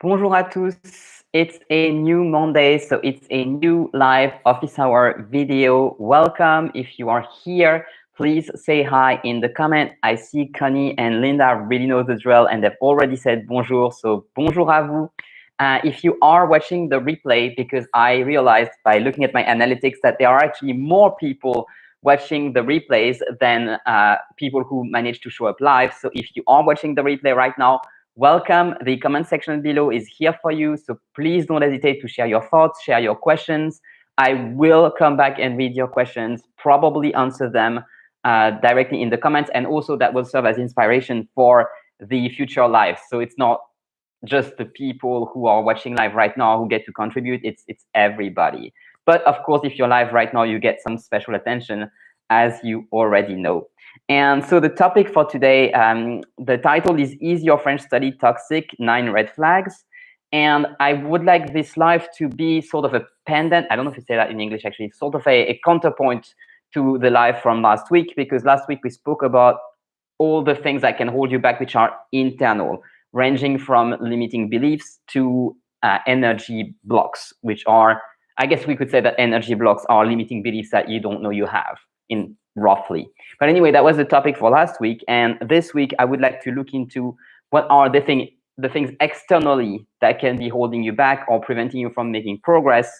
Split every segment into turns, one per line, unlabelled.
Bonjour à tous. It's a new Monday, so it's a new live office hour video. Welcome. If you are here, please say hi in the comment. I see Connie and Linda really know the drill and they've already said bonjour, so bonjour à vous. If you are watching the replay, because I realized by looking at my analytics that there are actually more people watching the replays than people who manage to show up live. So if you are watching the replay right now, welcome. The comment section below is here for you. So please don't hesitate to share your thoughts, share your questions. I will come back and read your questions, probably answer them directly in the comments. And also that will serve as inspiration for the future live. So it's not just the people who are watching live right now who get to contribute. It's everybody. But of course, if you're live right now, you get some special attention, as you already know. And so the topic for today, the title is Your French Study Toxic? 9 Red Flags. And I would like this live to be sort of a pendant. I don't know if you say that in English, actually, sort of a counterpoint to the live from last week, because last week we spoke about all the things that can hold you back, which are internal, ranging from limiting beliefs to energy blocks, which are, I guess we could say that energy blocks are limiting beliefs that you don't know you have, in roughly. But anyway, that was the topic for last week. And this week, I would like to look into what are the things externally that can be holding you back or preventing you from making progress,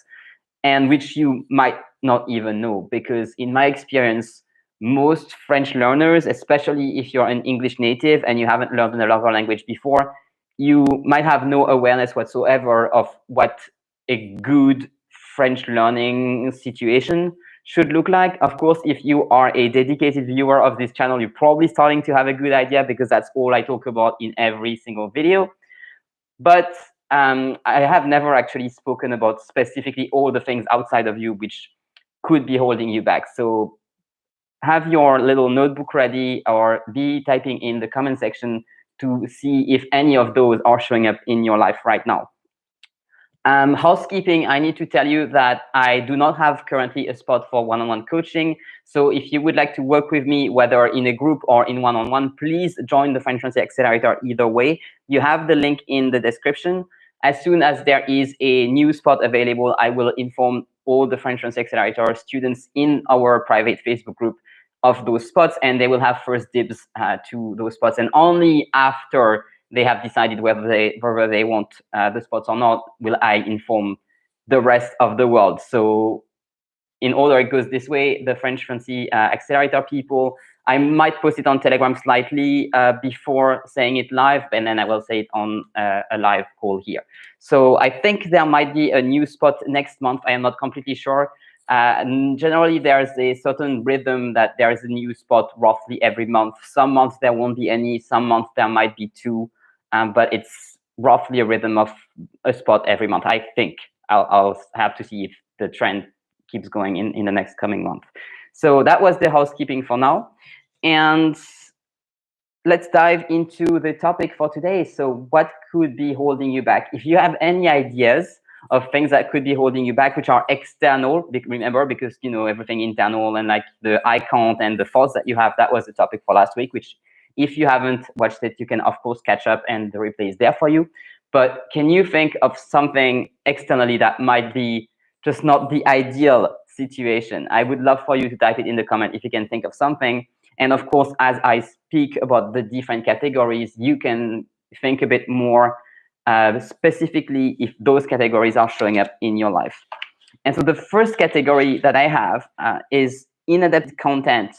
and which you might not even know. Because in my experience, most French learners, especially if you're an English native and you haven't learned another language before, you might have no awareness whatsoever of what a good French learning situation should look like. Of course, if you are a dedicated viewer of this channel, you're probably starting to have a good idea, because that's all I talk about in every single video. But I have never actually spoken about specifically all the things outside of you which could be holding you back. So have your little notebook ready, or be typing in the comment section to see if any of those are showing up in your life right now. Housekeeping, I need to tell you that I do not have currently a spot for one-on-one coaching. So if you would like to work with me, whether in a group or in one-on-one, please join the Fluency Accelerator either way. You have the link in the description. As soon as there is a new spot available, I will inform all the Fluency Accelerator students in our private Facebook group of those spots, and they will have first dibs to those spots. And only after they have decided whether they want the spots or not will I inform the rest of the world. So in order it goes this way: the French Fluency Accelerator people, I might post it on Telegram slightly before saying it live, and then I will say it on a live call here. So I think there might be a new spot next month. I am not completely sure. Generally, there's a certain rhythm that there is a new spot roughly every month. Some months there won't be any, some months there might be 2, but it's roughly a rhythm of a spot every month. I think I'll have to see if the trend keeps going in the next coming month. So that was the housekeeping for now. And let's dive into the topic for today. So what could be holding you back? If you have any ideas of things that could be holding you back, which are external, remember, because everything internal, and like the I can't and the thoughts that you have, that was the topic for last week, which if you haven't watched it, you can of course catch up and the replay is there for you. But can you think of something externally that might be just not the ideal situation? I would love for you to type it in the comment if you can think of something. And of course, as I speak about the different categories, you can think a bit more specifically if those categories are showing up in your life. And so the first category that I have is inadequate content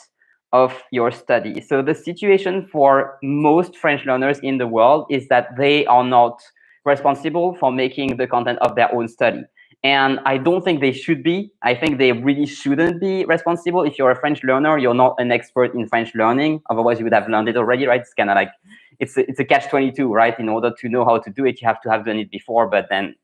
of your study. So the situation for most French learners in the world is that they are not responsible for making the content of their own study. And I don't think they should be. I think they really shouldn't be responsible. If you're a French learner, you're not an expert in French learning. Otherwise, you would have learned it already, right? It's kind of like, it's a catch-22, right? In order to know how to do it, you have to have done it before, but then,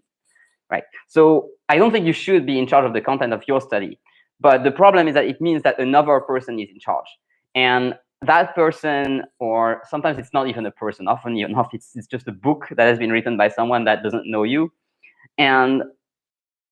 right? So I don't think you should be in charge of the content of your study. But the problem is that it means that another person is in charge. And that person, or sometimes it's not even a person, often enough, it's just a book that has been written by someone that doesn't know you. And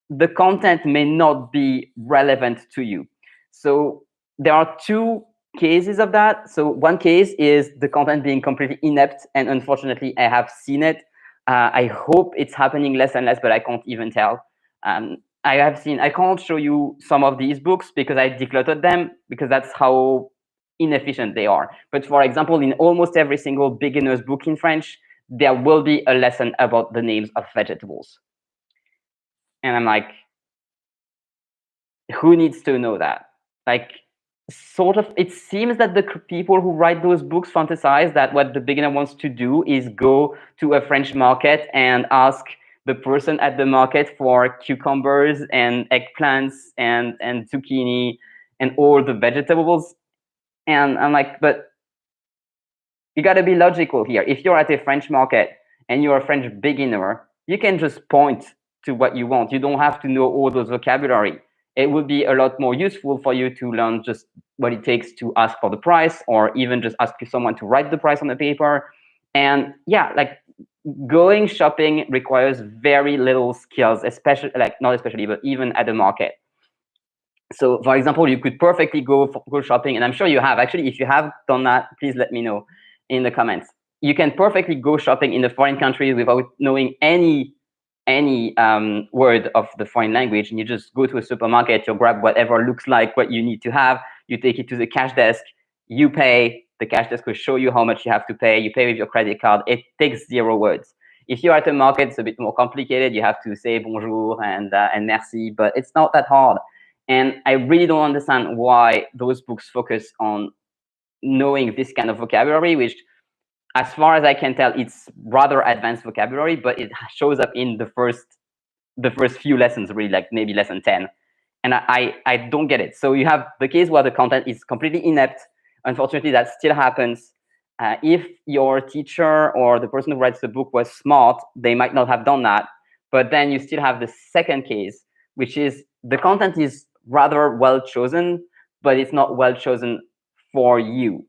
the content may not be relevant to you. So there are 2 cases of that. So one case is the content being completely inept, and unfortunately, I have seen it. I hope it's happening less and less, but I can't even tell. I can't show you some of these books because I decluttered them, because that's how inefficient they are. But for example, in almost every single beginner's book in French, there will be a lesson about the names of vegetables. And I'm like, who needs to know that? Like, sort of, it seems that the people who write those books fantasize that what the beginner wants to do is go to a French market and ask the person at the market for cucumbers and eggplants and zucchini and all the vegetables. And I'm like, but you got to be logical here. If you're at a French market and you're a French beginner, you can just point to what you want. You don't have to know all those vocabulary. It would be a lot more useful for you to learn just what it takes to ask for the price, or even just ask someone to write the price on the paper. And yeah, like, going shopping requires very little skills, especially, like, not especially, but even at the market. So for example, you could perfectly go shopping, and I'm sure you have. Actually, if you have done that, please let me know in the comments. You can perfectly go shopping in a foreign country without knowing any word of the foreign language, and you just go to a supermarket, you grab whatever looks like what you need to have, you take it to the cash desk, you pay, the cash desk will show you how much you have to pay, you pay with your credit card. It takes 0 words. If you're at a market, it's a bit more complicated. You have to say bonjour and merci, but it's not that hard. And I really don't understand why those books focus on knowing this kind of vocabulary, which, as far as I can tell, it's rather advanced vocabulary, but it shows up in the first few lessons, really, like maybe lesson 10. And I don't get it. So you have the case where the content is completely inept. Unfortunately, that still happens. If your teacher or the person who writes the book was smart, they might not have done that. But then you still have the second case, which is the content is rather well chosen, but it's not well chosen for you.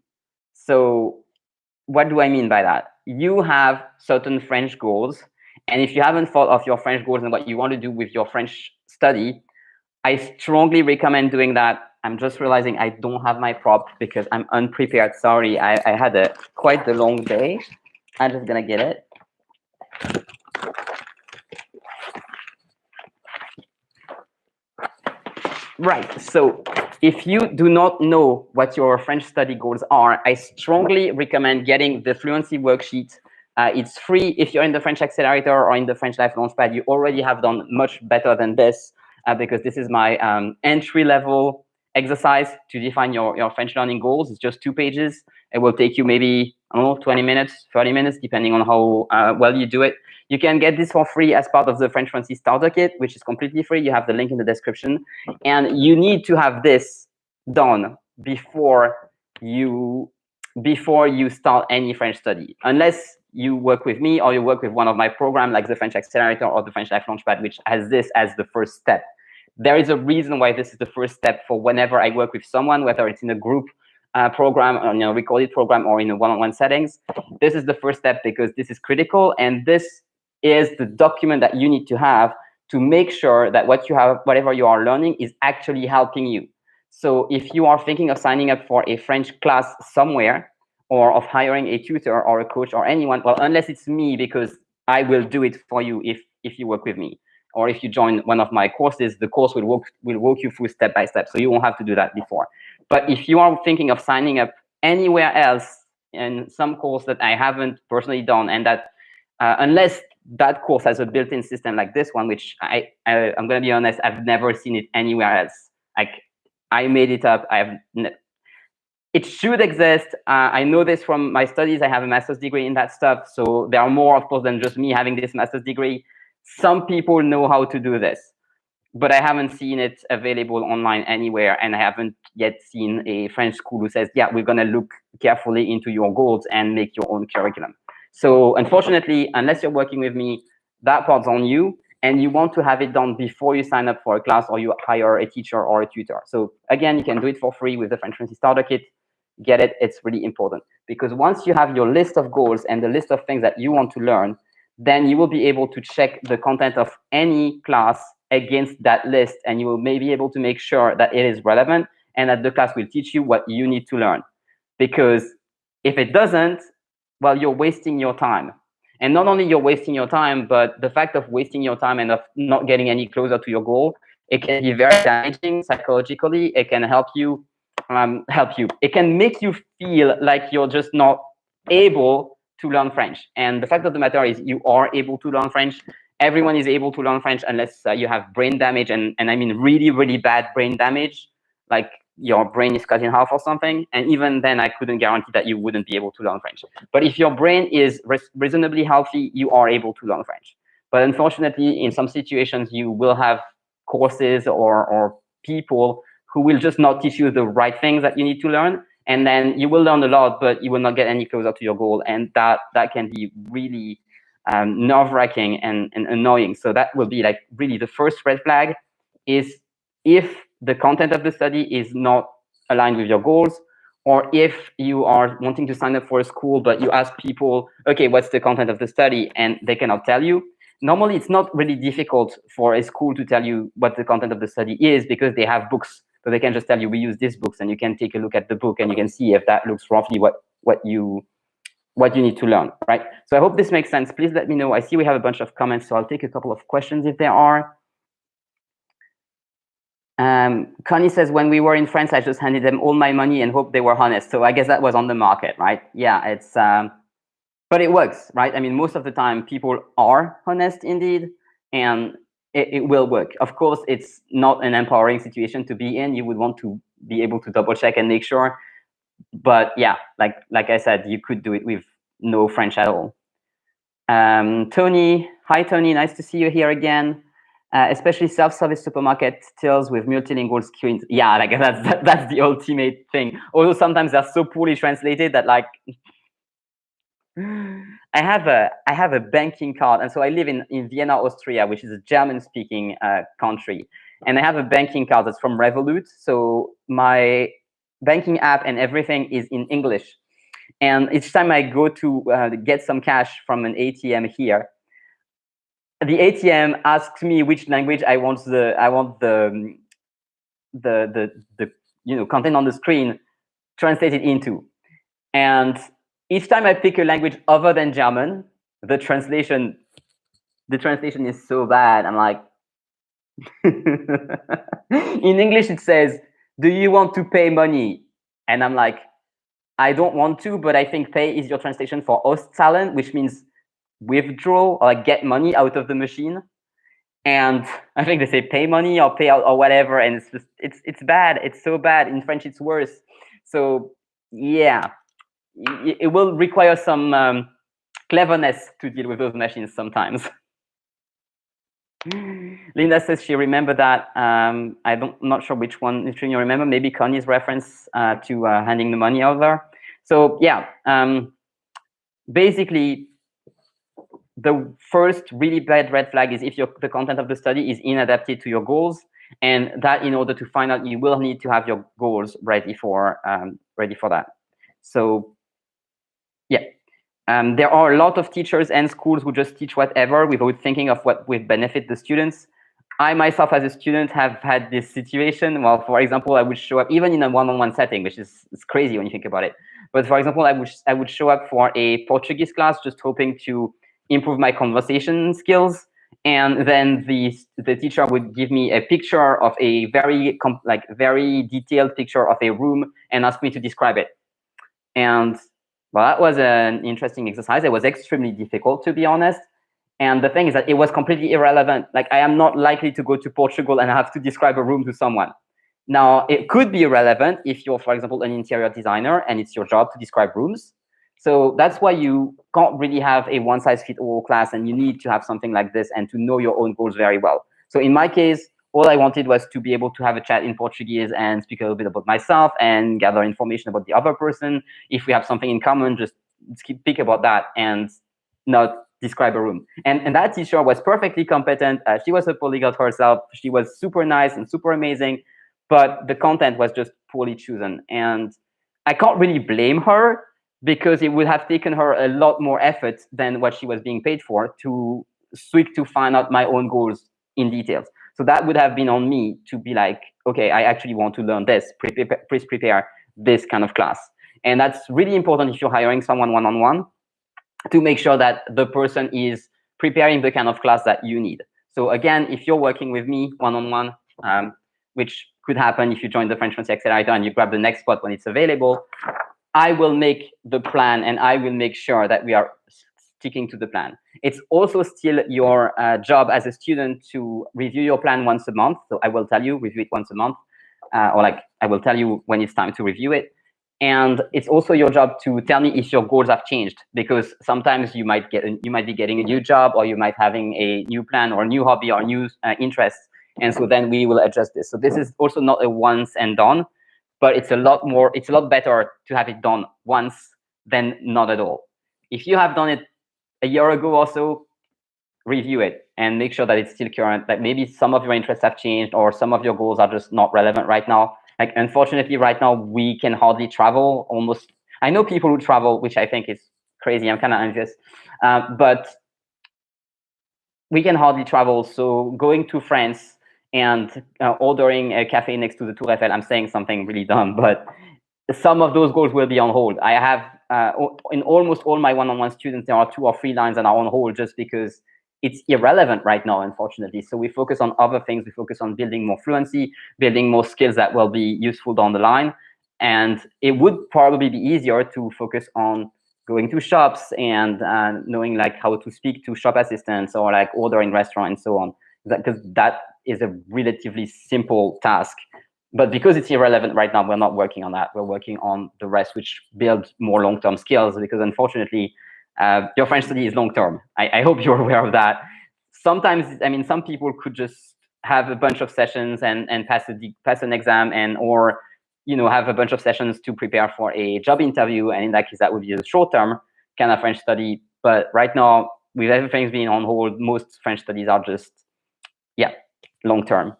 So what do I mean by that? You have certain French goals, and if you haven't thought of your French goals and what you want to do with your French study, I strongly recommend doing that. I'm just realizing I don't have my prop because I'm unprepared. Sorry, I had quite the long day. I'm just gonna get it. Right, so if you do not know what your French study goals are, I strongly recommend getting the Fluency worksheet. It's free. If you're in the French Accelerator or in the French Life Launchpad, you already have done much better than this, because this is my entry-level exercise to define your French learning goals. It's just 2 pages. It will take you maybe, I don't know, 20 minutes, 30 minutes, depending on how well you do it. You can get this for free as part of the French Fluency Starter Kit, which is completely free. You have the link in the description. And you need to have this done before you start any French study, unless you work with me or you work with one of my programs like the French Accelerator or the French Life Launchpad, which has this as the first step. There is a reason why this is the first step for whenever I work with someone, whether it's in a group program, or in a recorded program, or in a one-on-one settings. This is the first step because this is critical, and this is the document that you need to have to make sure that whatever you are learning is actually helping you. So if you are thinking of signing up for a French class somewhere, or of hiring a tutor or a coach or anyone, well, unless it's me, because I will do it for you if you work with me. Or if you join one of my courses, the course will walk you through step by step, so you won't have to do that before. But if you are thinking of signing up anywhere else in some course that I haven't personally done, and that unless that course has a built-in system like this one, which I'm going to be honest, I've never seen it anywhere else. Like, I made it up. It should exist. I know this from my studies. I have a master's degree in that stuff. So there are more, of course, than just me having this master's degree. Some people know how to do this, but I haven't seen it available online anywhere. And I haven't yet seen a French school who says, yeah, we're going to look carefully into your goals and make your own curriculum. So unfortunately, unless you're working with me, that part's on you. And you want to have it done before you sign up for a class or you hire a teacher or a tutor. So again, you can do it for free with the French Fluency Starter Kit. Get it? It's really important, because once you have your list of goals and the list of things that you want to learn, then you will be able to check the content of any class against that list, and you will maybe be able to make sure that it is relevant and that the class will teach you what you need to learn. Because if it doesn't, well, you're wasting your time. And not only you're wasting your time, but the fact of wasting your time and of not getting any closer to your goal, it can be very damaging psychologically. It can help you. It can make you feel like you're just not able to learn French. And the fact of the matter is, you are able to learn French. Everyone is able to learn French unless you have brain damage, and I mean really, really bad brain damage, like your brain is cut in half or something. And even then, I couldn't guarantee that you wouldn't be able to learn French. But if your brain is reasonably healthy, you are able to learn French. But unfortunately, in some situations, you will have courses or people who will just not teach you the right things that you need to learn. And then you will learn a lot, but you will not get any closer to your goal. And that can be really nerve-wracking and annoying. So that will be like really the first red flag is if the content of the study is not aligned with your goals, or if you are wanting to sign up for a school, but you ask people, okay, what's the content of the study? And they cannot tell you. Normally, it's not really difficult for a school to tell you what the content of the study is because they have books. So they can just tell you, we use these books, and you can take a look at the book and you can see if that looks roughly what you need to learn, right? So I hope this makes sense. Please let me know. I see we have a bunch of comments, so I'll take a couple of questions if there are. Connie says, when we were in France, I just handed them all my money and hoped they were honest. So I guess that was on the market, right? Yeah, it's, but it works, right? I mean, most of the time people are honest indeed, and it will work. Of course, it's not an empowering situation to be in. You would want to be able to double check and make sure. But yeah, like I said, you could do it with no French at all. Tony, hi Tony, nice to see you here again. Especially self-service supermarket tills with multilingual screens. Yeah, like that's the ultimate thing. Although sometimes they're so poorly translated that like I have a banking card, and so I live in Vienna, Austria, which is a German-speaking country, and I have a banking card that's from Revolut. So my banking app and everything is in English. And each time I go to get some cash from an ATM here, the ATM asks me which language I want the content on the screen translated into. And each time I pick a language other than German, the translation is so bad. I'm like, in English it says, "Do you want to pay money?" And I'm like, I don't want to, but I think pay is your translation for auszahlen, which means withdraw or like get money out of the machine. And I think they say pay money or pay out or whatever, and it's just it's bad. It's so bad. In French, it's worse. So yeah, it will require some cleverness to deal with those machines sometimes. Linda says she remembered that. I'm not sure which one you remember. Maybe Connie's reference to handing the money over. So yeah, basically, the first really bad red flag is if the content of the study is inadapted to your goals, and that in order to find out, you will need to have your goals ready for that. So yeah. There are a lot of teachers and schools who just teach whatever without thinking of what would benefit the students. I myself, as a student, have had this situation. Well, for example, I would show up even in a one-on-one setting, which is crazy when you think about it. But for example, I would show up for a Portuguese class, just hoping to improve my conversation skills, and then the teacher would give me a picture of a very detailed picture of a room and ask me to describe it. And well, that was an interesting exercise. It was extremely difficult, to be honest. And the thing is that it was completely irrelevant. Like, I am not likely to go to Portugal and have to describe a room to someone. Now, it could be relevant if you're, for example, an interior designer and it's your job to describe rooms. So that's why you can't really have a one-size-fits-all class, and you need to have something like this and to know your own goals very well. So in my case, all I wanted was to be able to have a chat in Portuguese and speak a little bit about myself and gather information about the other person. If we have something in common, just speak about that and not describe a room. And that teacher was perfectly competent. She was a polyglot herself. She was super nice and super amazing, but the content was just poorly chosen. And I can't really blame her, because it would have taken her a lot more effort than what she was being paid for to find out my own goals in details. So that would have been on me to be like, okay, I actually want to learn this. Please prepare this kind of class. And that's really important if you're hiring someone one-on-one. to make sure that the person is preparing the kind of class that you need. So again, if you're working with me one-on-one, which could happen if you join the French Fluency Accelerator and you grab the next spot when it's available, I will make the plan and I will make sure that we are sticking to the plan. It's also still your job as a student to review your plan once a month. So I will tell you, review it once a month, or like I will tell you when it's time to review it. And it's also your job to tell me if your goals have changed, because sometimes you might be getting a new job, or you might having a new plan or a new hobby or new interests, and so then we will adjust this. So this is also not a once and done, but it's a lot better to have it done once than not at all. If you have done it a year ago or so, review it and make sure that it's still current, that maybe some of your interests have changed or some of your goals are just not relevant right now. Like, unfortunately, right now, we can hardly travel almost. I know people who travel, which I think is crazy. I'm kind of envious. But we can hardly travel. So going to France and ordering a cafe next to the Tour Eiffel, I'm saying something really dumb, but some of those goals will be on hold. I have, in almost all my one-on-one students, there are 2 or 3 lines that are on hold just because it's irrelevant right now, unfortunately. So we focus on other things. We focus on building more fluency, building more skills that will be useful down the line. And it would probably be easier to focus on going to shops and knowing like how to speak to shop assistants or like order in restaurant and so on, because that is a relatively simple task. But because it's irrelevant right now, we're not working on that. We're working on the rest, which builds more long-term skills, because unfortunately, your French study is long-term. I hope you're aware of that. Sometimes, I mean, some people could just have a bunch of sessions and pass an exam, and or have a bunch of sessions to prepare for a job interview, and in that case, that would be a short-term kind of French study. But right now, with everything being on hold, most French studies are just, long-term.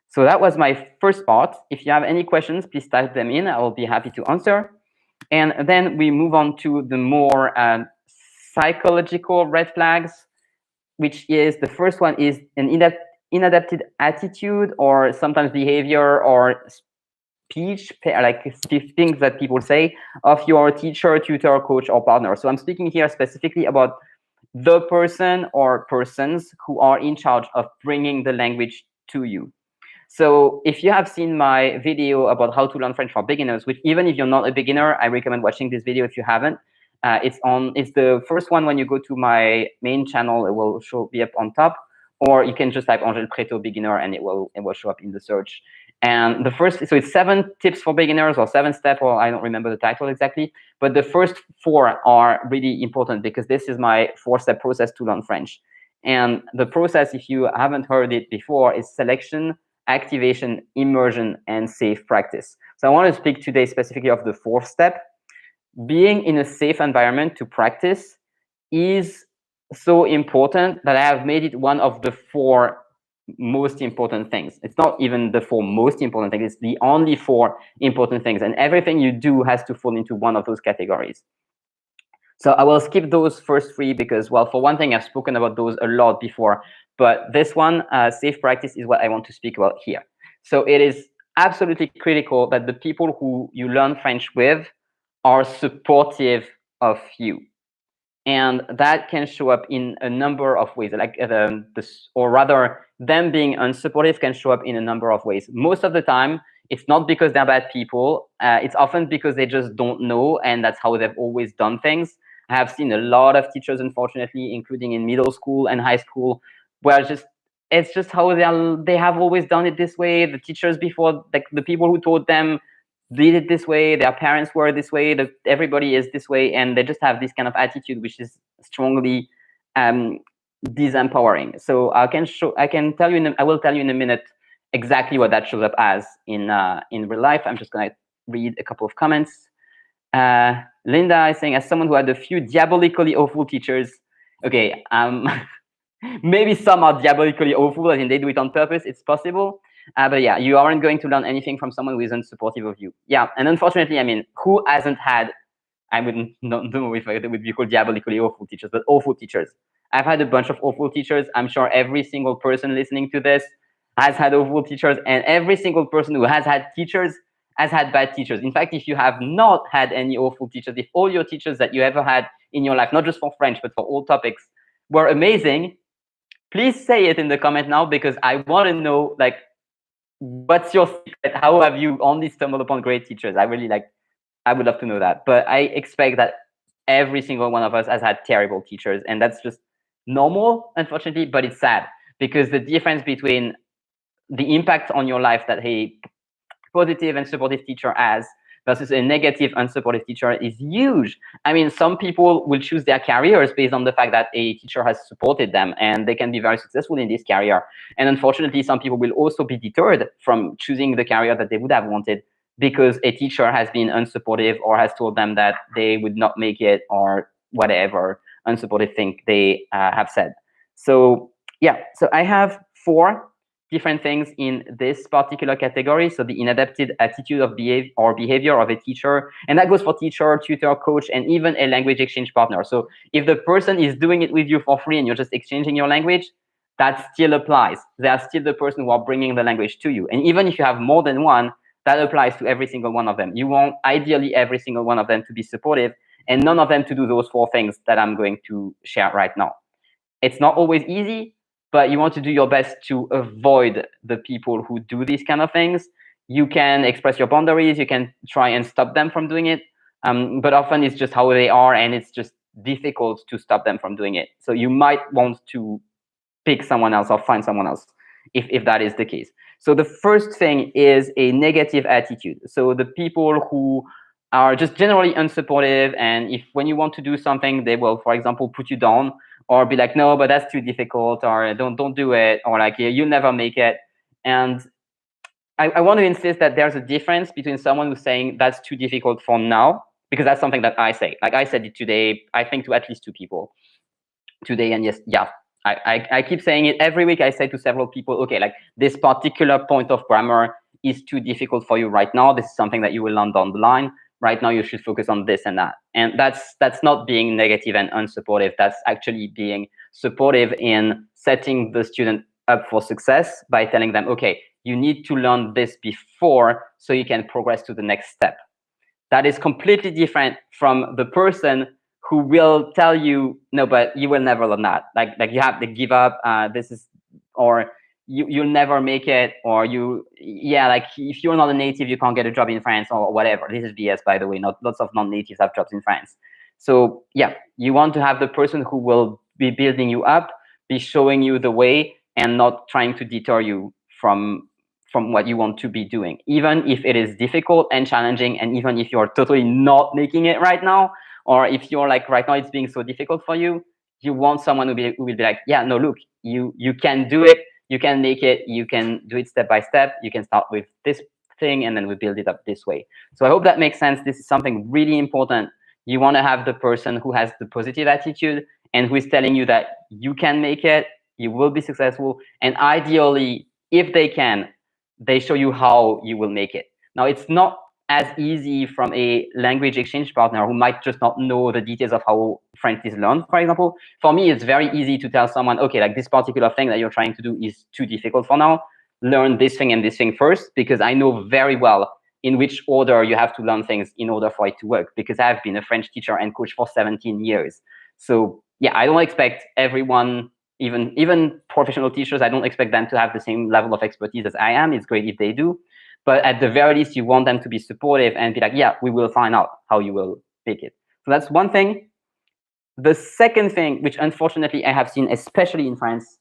So that was my first part. If you have any questions, please type them in. I will be happy to answer. And then we move on to the more psychological red flags, which is the first one is an inadapted attitude or sometimes behavior or speech, like things that people say of your teacher, tutor, coach, or partner. So I'm speaking here specifically about the person or persons who are in charge of bringing the language to you. So if you have seen my video about how to learn French for beginners, which even if you're not a beginner, I recommend watching this video if you haven't. It's the first one when you go to my main channel, it will be up on top, or you can just type Angel Pretot beginner and it will show up in the search. And the first, so it's 7 tips for beginners or 7 steps, or I don't remember the title exactly, but the first 4 are really important because this is my 4-step process to learn French. And the process, if you haven't heard it before, is selection, activation, immersion, and safe practice. So I want to speak today specifically of the 4th step. Being in a safe environment to practice is so important that I have made it one of the 4 most important things. It's not even the 4 most important things, it's the only 4 important things. And everything you do has to fall into one of those categories. So I will skip those first 3 because, well, for one thing, I've spoken about those a lot before. But this one, safe practice, is what I want to speak about here. So it is absolutely critical that the people who you learn French with are supportive of you. And that can show up in a number of ways, like or rather, them being unsupportive can show up in a number of ways. Most of the time, it's not because they're bad people. It's often because they just don't know, and that's how they've always done things. I have seen a lot of teachers, unfortunately, including in middle school and high school, where it's just how they have always done it this way. The teachers before, like the people who taught them, did it this way, their parents were this way, everybody is this way, and they just have this kind of attitude which is strongly disempowering. So I will tell you in a minute exactly what that shows up as in real life. I'm just going to read a couple of comments. Linda is saying, as someone who had a few diabolically awful teachers, okay, maybe some are diabolically awful, as in they do it on purpose, it's possible. But yeah, you aren't going to learn anything from someone who isn't supportive of you. Yeah, and unfortunately, I mean, who hasn't had, I wouldn't know if it would be called diabolically awful teachers, but awful teachers. I've had a bunch of awful teachers. I'm sure every single person listening to this has had awful teachers, and every single person who has had teachers has had bad teachers. In fact, if you have not had any awful teachers, if all your teachers that you ever had in your life, not just for French, but for all topics, were amazing, please say it in the comment now, because I want to know, like, what's your secret? How have you only stumbled upon great teachers? I would love to know that. But I expect that every single one of us has had terrible teachers, and that's just normal, unfortunately, but it's sad, because the difference between the impact on your life that a positive and supportive teacher has versus a negative unsupportive teacher is huge. I mean, some people will choose their careers based on the fact that a teacher has supported them, and they can be very successful in this career. And unfortunately, some people will also be deterred from choosing the career that they would have wanted because a teacher has been unsupportive or has told them that they would not make it, or whatever unsupportive thing they have said. So yeah, so I have 4 different things in this particular category. So the inadapted attitude of behavior of a teacher, and that goes for teacher, tutor, coach, and even a language exchange partner. So if the person is doing it with you for free and you're just exchanging your language, that still applies. They are still the person who are bringing the language to you. And even if you have more than one, that applies to every single one of them. You want ideally every single one of them to be supportive, and none of them to do those 4 things that I'm going to share right now. It's not always easy, but you want to do your best to avoid the people who do these kind of things. You can express your boundaries, you can try and stop them from doing it, but often it's just how they are, and it's just difficult to stop them from doing it. So you might want to pick someone else or find someone else if that is the case. So the first thing is a negative attitude. So the people who are just generally unsupportive, and if when you want to do something, they will, for example, put you down, or be like, no, but that's too difficult, or don't do it, or like, yeah, you'll never make it. And I want to insist that there's a difference between someone who's saying that's too difficult for now, because that's something that I say. Like I said it today, I think, to at least 2 people today. And yes, yeah, I keep saying it every week. I say to several people, okay, like this particular point of grammar is too difficult for you right now. This is something that you will learn down the line. Right now, you should focus on this and that. And that's not being negative and unsupportive. That's actually being supportive in setting the student up for success by telling them, okay, you need to learn this before so you can progress to the next step. That is completely different from the person who will tell you, no, but you will never learn that. Like you have to give up. This is, or you'll never make it, or like if you're not a native, you can't get a job in France, or whatever. This is BS, by the way. Not lots of non-natives have jobs in France. So yeah, you want to have the person who will be building you up, be showing you the way, and not trying to deter you from what you want to be doing, even if it is difficult and challenging, and even if you're totally not making it right now, or if you're like right now it's being so difficult for you. You want someone who will be like, yeah, no, look, you can do it, you can make it, you can do it step by step, you can start with this thing and then we build it up this way. So I hope that makes sense. This is something really important. You want to have the person who has the positive attitude and who is telling you that you can make it, you will be successful, and ideally, if they can, they show you how you will make it. Now, it's not as easy from a language exchange partner who might just not know the details of how French is learned, for example. For me, it's very easy to tell someone, okay, like this particular thing that you're trying to do is too difficult for now. Learn this thing and this thing first, because I know very well in which order you have to learn things in order for it to work, because I've been a French teacher and coach for 17 years. So yeah, I don't expect everyone, even professional teachers, I don't expect them to have the same level of expertise as I am. It's great if they do. But at the very least, you want them to be supportive and be like, yeah, we will find out how you will pick it. So that's one thing. The second thing, which unfortunately I have seen, especially in France,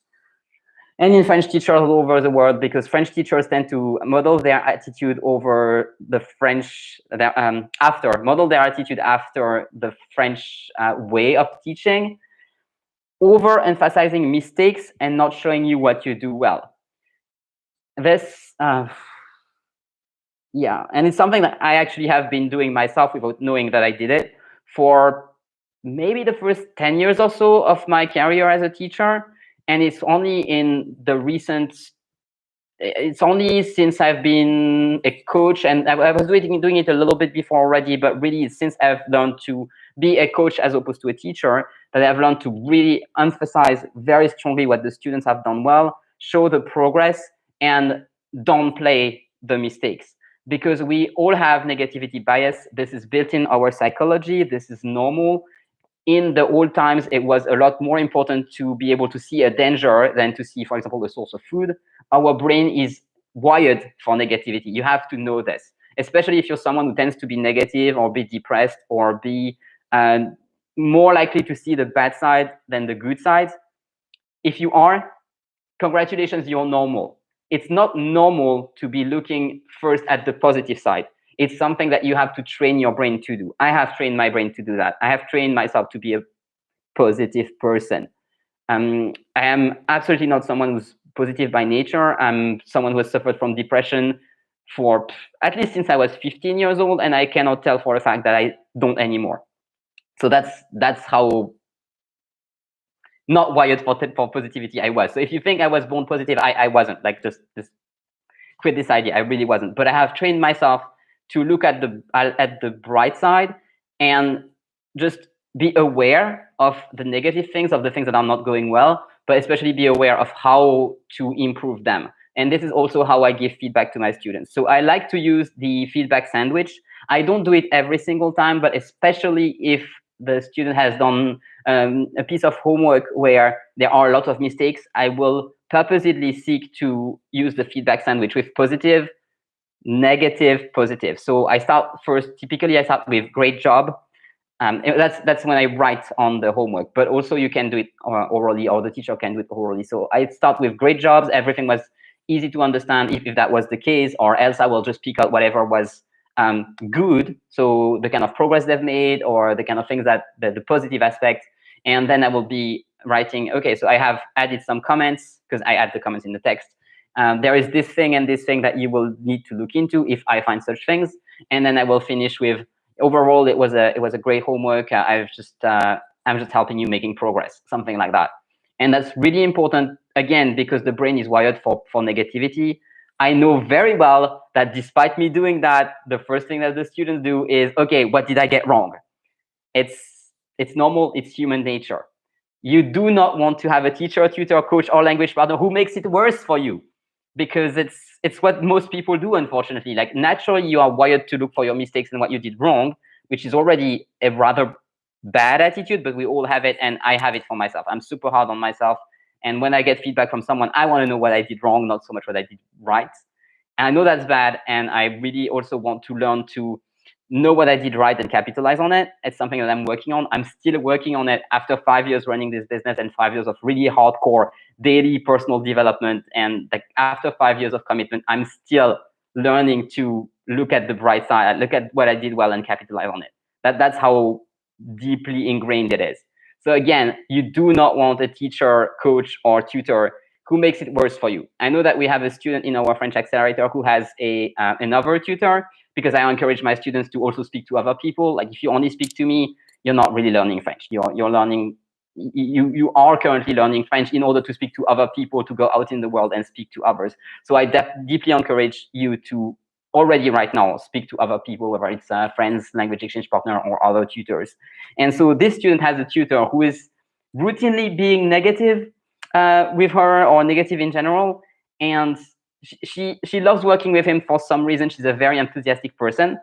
and in French teachers all over the world, because French teachers tend to model their attitude over the French, model their attitude after the French way of teaching, overemphasizing mistakes and not showing you what you do well. This, yeah, and it's something that I actually have been doing myself without knowing that I did it for maybe the first 10 years or so of my career as a teacher. And it's only since I've been a coach, and I was doing it a little bit before already, but really since I've learned to be a coach as opposed to a teacher, that I've learned to really emphasize very strongly what the students have done well, show the progress, and downplay the mistakes. because we all have negativity bias. This is built in our psychology. This is normal. In the old times, it was a lot more important to be able to see a danger than to see, for example, the source of food. Our brain is wired for negativity. You have to know this, especially if you're someone who tends to be negative or be depressed or be more likely to see the bad side than the good side. If you are, congratulations, you're normal. It's not normal to be looking first at the positive side. It's something that you have to train your brain to do. I have trained my brain to do that. I have trained myself to be a positive person. I am absolutely not someone who's positive by nature. I'm someone who has suffered from depression for at least since I was 15 years old, and I cannot tell for a fact that I don't anymore. So that's how not wired for positivity I was. So if you think I was born positive, I wasn't. Like just quit this idea. I really wasn't. But I have trained myself to look at the bright side and just be aware of the negative things, of the things that are not going well, but especially be aware of how to improve them. And this is also how I give feedback to my students. So I like to use the feedback sandwich. I don't do it every single time, but especially if the student has done a piece of homework where there are a lot of mistakes, I will purposely seek to use the feedback sandwich with positive, negative, positive. So I start first, typically I start with great job. That's when I write on the homework, but also you can do it orally, or the teacher can do it orally. So I start with great jobs. Everything was easy to understand if that was the case, or else I will just pick out whatever was good. So the kind of progress they've made, or the kind of things that the positive aspect. And then I will be writing, okay, so I have added some comments because I add the comments in the text. There is this thing and this thing that you will need to look into if I find such things. And then I will finish with, overall, it was a great homework. I'm just helping you making progress, something like that. And that's really important, again, because the brain is wired for negativity. I know very well that despite me doing that, the first thing that the students do is, okay, what did I get wrong? It's normal, it's human nature. You do not want to have a teacher, tutor, coach, or language partner who makes it worse for you, because it's what most people do, unfortunately. Like, naturally, you are wired to look for your mistakes and what you did wrong, which is already a rather bad attitude, but we all have it, and I have it for myself. I'm super hard on myself. And when I get feedback from someone, I want to know what I did wrong, not so much what I did right. And I know that's bad, and I really also want to learn to know what I did right and capitalize on it. It's something that I'm working on. I'm still working on it after 5 years running this business and 5 years of really hardcore daily personal development. And like after 5 years of commitment, I'm still learning to look at the bright side, look at what I did well and capitalize on it. That's how deeply ingrained it is. So again, you do not want a teacher, coach, or tutor who makes it worse for you. I know that we have a student in our French accelerator who has another tutor, because I encourage my students to also speak to other people. Like, if you only speak to me, you're not really learning French. You're learning, you are currently learning French in order to speak to other people, to go out in the world and speak to others. So I deeply encourage you to already right now speak to other people, whether it's friends, language exchange partner, or other tutors. And so this student has a tutor who is routinely being negative with her, or negative in general, and she loves working with him for some reason. She's a very enthusiastic person.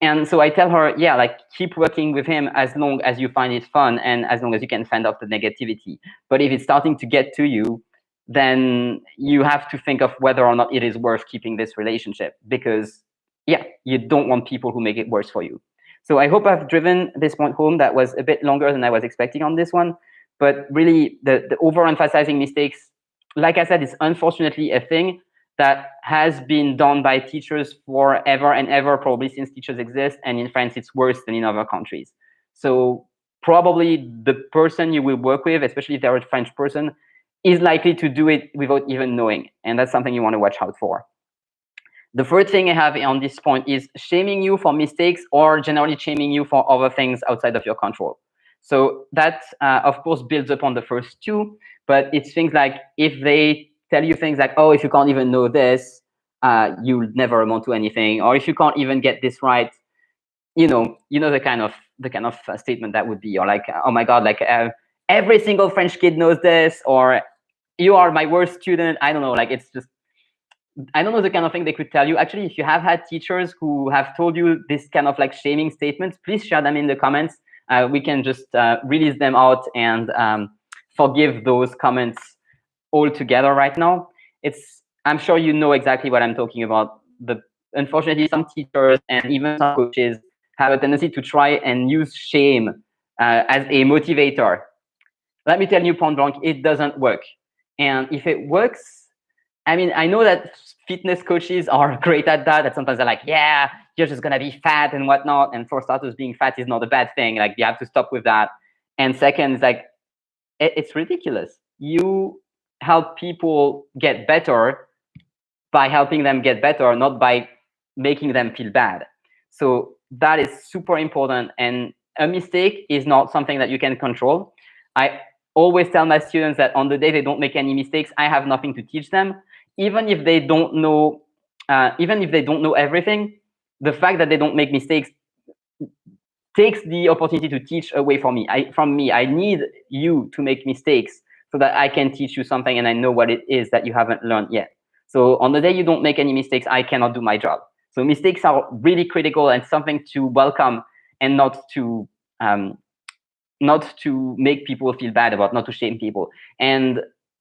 And so I tell her, yeah, like, keep working with him as long as you find it fun and as long as you can fend off the negativity. But if it's starting to get to you, then you have to think of whether or not it is worth keeping this relationship, because yeah, you don't want people who make it worse for you. So I hope I've driven this point home. That was a bit longer than I was expecting on this one, but really the overemphasizing mistakes, like I said, is unfortunately a thing that has been done by teachers forever and ever, probably since teachers exist. And in France, it's worse than in other countries. So probably the person you will work with, especially if they're a French person, is likely to do it without even knowing. And that's something you want to watch out for. The third thing I have on this point is shaming you for mistakes, or generally shaming you for other things outside of your control. So that, of course, builds upon the first two, but it's things like, if they tell you things like, oh, if you can't even know this, you'll never amount to anything, or if you can't even get this right, you know the kind of statement that would be, or like, oh my God, like every single French kid knows this, or you are my worst student. I don't know, like, it's just I don't know the kind of thing they could tell you. Actually, if you have had teachers who have told you this kind of like shaming statements, please share them in the comments. We can just release them out and forgive those comments altogether right now. I'm sure you know exactly what I'm talking about. Unfortunately, some teachers and even some coaches have a tendency to try and use shame as a motivator. Let me tell you point blank, it doesn't work. And if it works, I mean, I know that fitness coaches are great at that. That sometimes they're like, yeah, you're just gonna be fat and whatnot. And for starters, being fat is not a bad thing. Like, you have to stop with that. And second, it's like, it's ridiculous. You help people get better by helping them get better, not by making them feel bad. So that is super important. And a mistake is not something that you can control. I always tell my students that on the day they don't make any mistakes, I have nothing to teach them. Even if they don't know, everything, the fact that they don't make mistakes takes the opportunity to teach away from me. I need you to make mistakes so that I can teach you something and I know what it is that you haven't learned yet. So on the day you don't make any mistakes, I cannot do my job. So mistakes are really critical and something to welcome, and not to make people feel bad about, not to shame people. And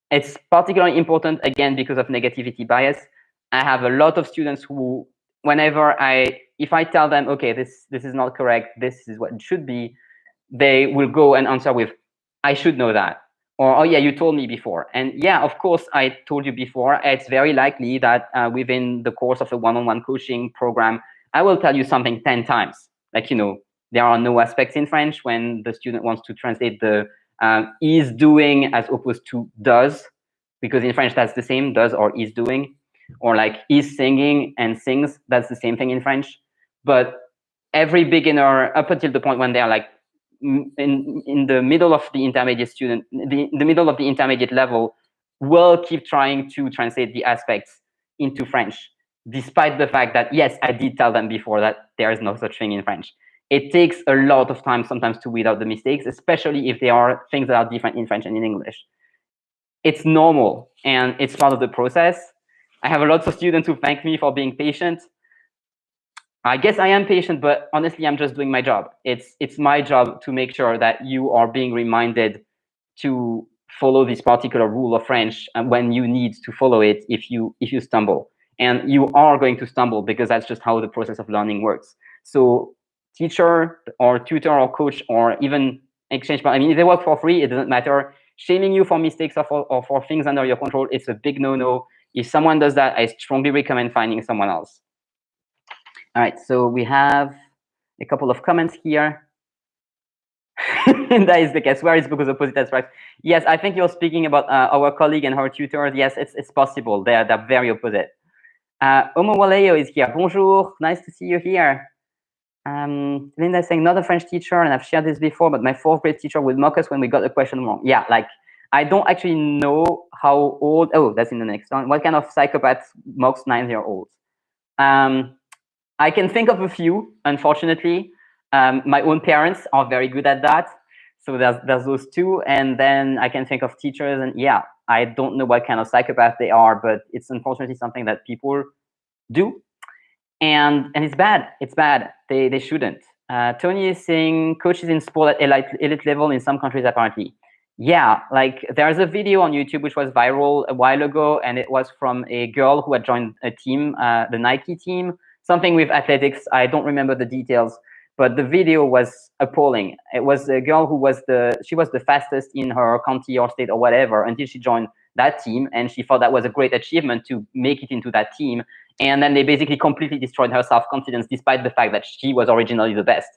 it's particularly important, again, because of negativity bias. I have a lot of students who, if I tell them, okay, this is not correct, this is what it should be, they will go and answer with, I should know that. Or, oh yeah, you told me before. And yeah, of course, I told you before. It's very likely that within the course of a one-on-one coaching program, I will tell you something 10 times. Like, there are no aspects in French when the student wants to translate the is doing as opposed to does, because in French, that's the same, does or is doing. Or like is singing and sings, that's the same thing in French. But every beginner, up until the point when they're like in the middle of the intermediate student, the middle of the intermediate level, will keep trying to translate the aspects into French, despite the fact that, yes, I did tell them before that there is no such thing in French. It takes a lot of time sometimes to weed out the mistakes, especially if there are things that are different in French and in English. It's normal and it's part of the process. I have a lot of students who thank me for being patient. I guess I am patient, but honestly, I'm just doing my job. It's my job to make sure that you are being reminded to follow this particular rule of French when you need to follow it if you stumble. And you are going to stumble because that's just how the process of learning works. So teacher or tutor or coach or even exchange, I mean, if they work for free, it doesn't matter. Shaming you for mistakes or for things under your control, it's a big no-no. If someone does that, I strongly recommend finding someone else. All right, so we have a couple of comments here. That is the case. Where is because opposite attracts? Yes, I think you're speaking about our colleague and her tutors. Yes, it's possible. They're very opposite. Omo Waleo is here. Bonjour, nice to see you here. Linda is saying, not a French teacher, and I've shared this before, but my 4th grade teacher would mock us when we got a question wrong. Yeah, like, I don't actually know how old. Oh, that's in the next one. What kind of psychopath mocks 9-year-olds? I can think of a few, unfortunately. My own parents are very good at that. So there's those two. And then I can think of teachers. And yeah, I don't know what kind of psychopath they are, but it's unfortunately something that people do. And it's bad. It's bad. They shouldn't. Tony is saying coaches in sport at elite level in some countries, apparently. Yeah, like there's a video on YouTube which was viral a while ago, and it was from a girl who had joined a team, the Nike team, something with athletics. I don't remember the details, but the video was appalling. It was a girl who was she was the fastest in her county or state or whatever until she joined that team, and she thought that was a great achievement to make it into that team. And then they basically completely destroyed her self-confidence, despite the fact that she was originally the best.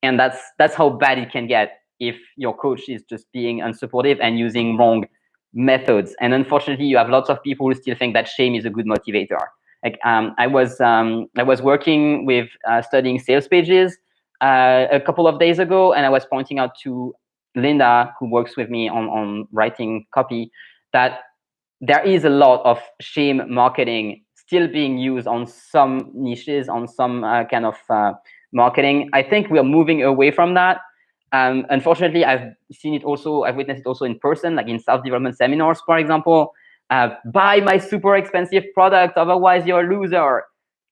And that's how bad it can get if your coach is just being unsupportive and using wrong methods. And unfortunately, you have lots of people who still think that shame is a good motivator. Like I was working with studying sales pages a couple of days ago, and I was pointing out to Linda, who works with me on writing copy, that there is a lot of shame marketing still being used on some niches, on some kind of marketing. I think we are moving away from that. Unfortunately, I've seen it also, I've witnessed it also in person, like in self-development seminars, for example. buy my super expensive product, otherwise you're a loser.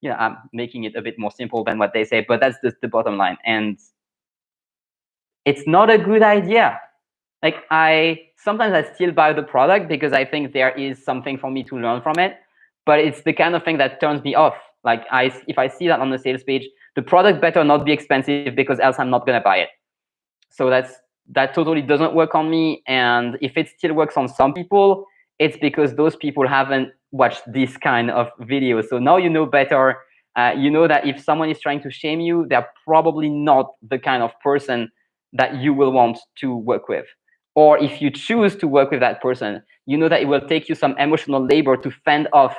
Yeah, I'm making it a bit more simple than what they say, but that's just the bottom line. And it's not a good idea. Like sometimes I still buy the product because I think there is something for me to learn from it, but it's the kind of thing that turns me off. Like if I see that on the sales page, the product better not be expensive because else I'm not gonna buy it. So that totally doesn't work on me. And if it still works on some people, it's because those people haven't watched this kind of video. So now you know better. You know that if someone is trying to shame you, they're probably not the kind of person that you will want to work with. Or if you choose to work with that person, you know that it will take you some emotional labor to fend off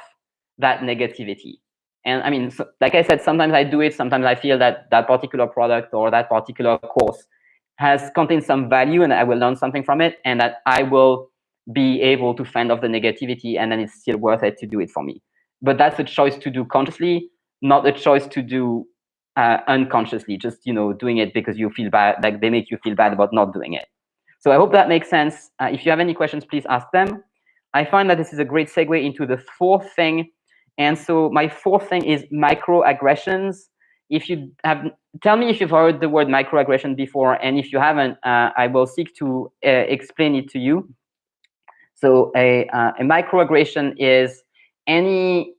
that negativity. And I mean, so, like I said, sometimes I do it. Sometimes I feel that that particular product or that particular course contains some value and I will learn something from it, and that I will be able to fend off the negativity, and then it's still worth it to do it for me. But that's a choice to do consciously, not a choice to do unconsciously, just doing it because you feel bad, like they make you feel bad about not doing it. So I hope that makes sense. If you have any questions, please ask them. I find that this is a great segue into the fourth thing. And so my fourth thing is microaggressions. If you have, tell me if you've heard the word microaggression before, and if you haven't, I will seek to explain it to you. So a microaggression is any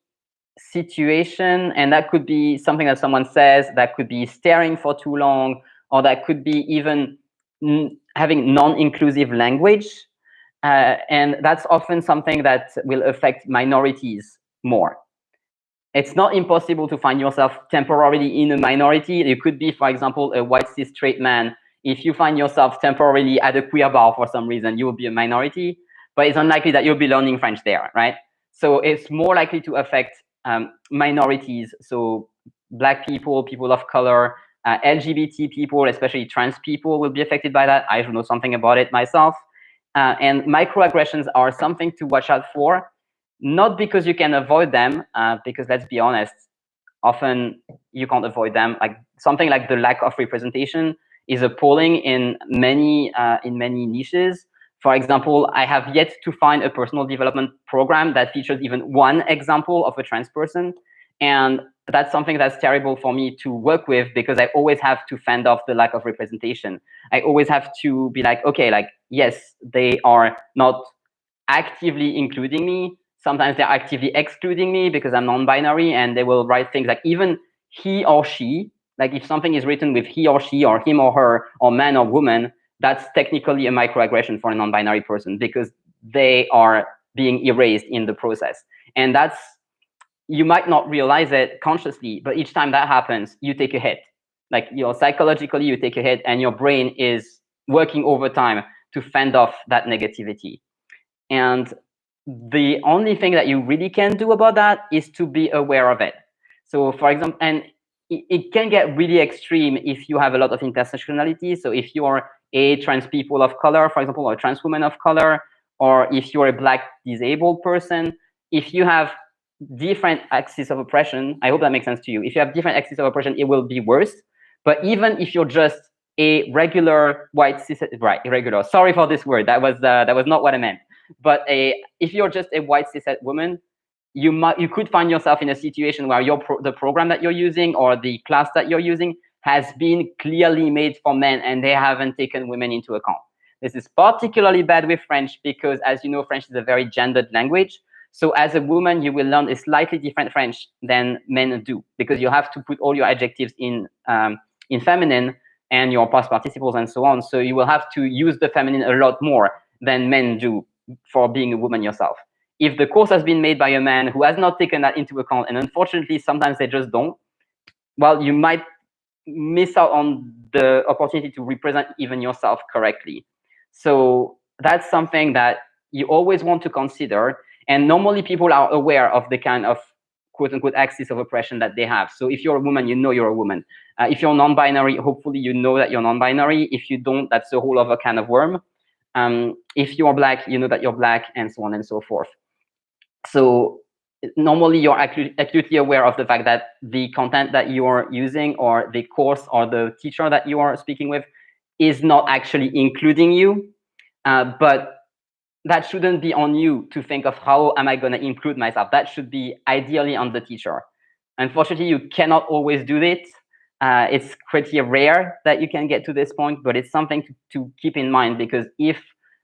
situation, and that could be something that someone says, that could be staring for too long, or that could be even having non-inclusive language. And that's often something that will affect minorities more. It's not impossible to find yourself temporarily in a minority. You could be, for example, a white cis straight man. If you find yourself temporarily at a queer bar for some reason, you will be a minority, but it's unlikely that you'll be learning French there, right? So it's more likely to affect minorities. So Black people, people of color, LGBT people, especially trans people will be affected by that. I don't know something about it myself. And microaggressions are something to watch out for. Not because you can avoid them, because let's be honest, often you can't avoid them. Like something like the lack of representation is appalling in many niches. For example, I have yet to find a personal development program that features even one example of a trans person. And that's something that's terrible for me to work with, because I always have to fend off the lack of representation. I always have to be like, okay, like, yes, they are not actively including me. Sometimes they're actively excluding me because I'm non-binary, and they will write things like even he or she. Like if something is written with he or she or him or her or man or woman, that's technically a microaggression for a non-binary person because they are being erased in the process. And that's, you might not realize it consciously, but each time that happens, you take a hit. Like psychologically, you take a hit, and your brain is working overtime to fend off that negativity. And the only thing that you really can do about that is to be aware of it. So for example, and it can get really extreme if you have a lot of intersectionality. So if you are a trans people of color, for example, or a trans woman of color, or if you're a Black disabled person, if you have different axes of oppression, I hope that makes sense to you. If you have different axes of oppression, it will be worse. But even if you're just a regular white cis, right, irregular, sorry for this word, that was not what I meant. But if you're just a white cishet woman, you could find yourself in a situation where the program that you're using or the class that you're using has been clearly made for men, and they haven't taken women into account. This is particularly bad with French because, as you know, French is a very gendered language. So as a woman, you will learn a slightly different French than men do, because you have to put all your adjectives in feminine and your past participles and so on. So you will have to use the feminine a lot more than men do for being a woman yourself. If the course has been made by a man who has not taken that into account, and unfortunately sometimes they just don't, well, you might miss out on the opportunity to represent even yourself correctly. So that's something that you always want to consider. And normally people are aware of the kind of quote unquote axis of oppression that they have. So if you're a woman, you know you're a woman. If you're non-binary, hopefully you know that you're non-binary. If you don't, that's a whole other can of worm. If you're Black, you know that you're Black, and so on and so forth. So normally you're acutely aware of the fact that the content that you're using, or the course or the teacher that you are speaking with, is not actually including you. But that shouldn't be on you to think of how am I going to include myself. That should be ideally on the teacher. Unfortunately, you cannot always do it. It's pretty rare that you can get to this point, but it's something to keep in mind, because if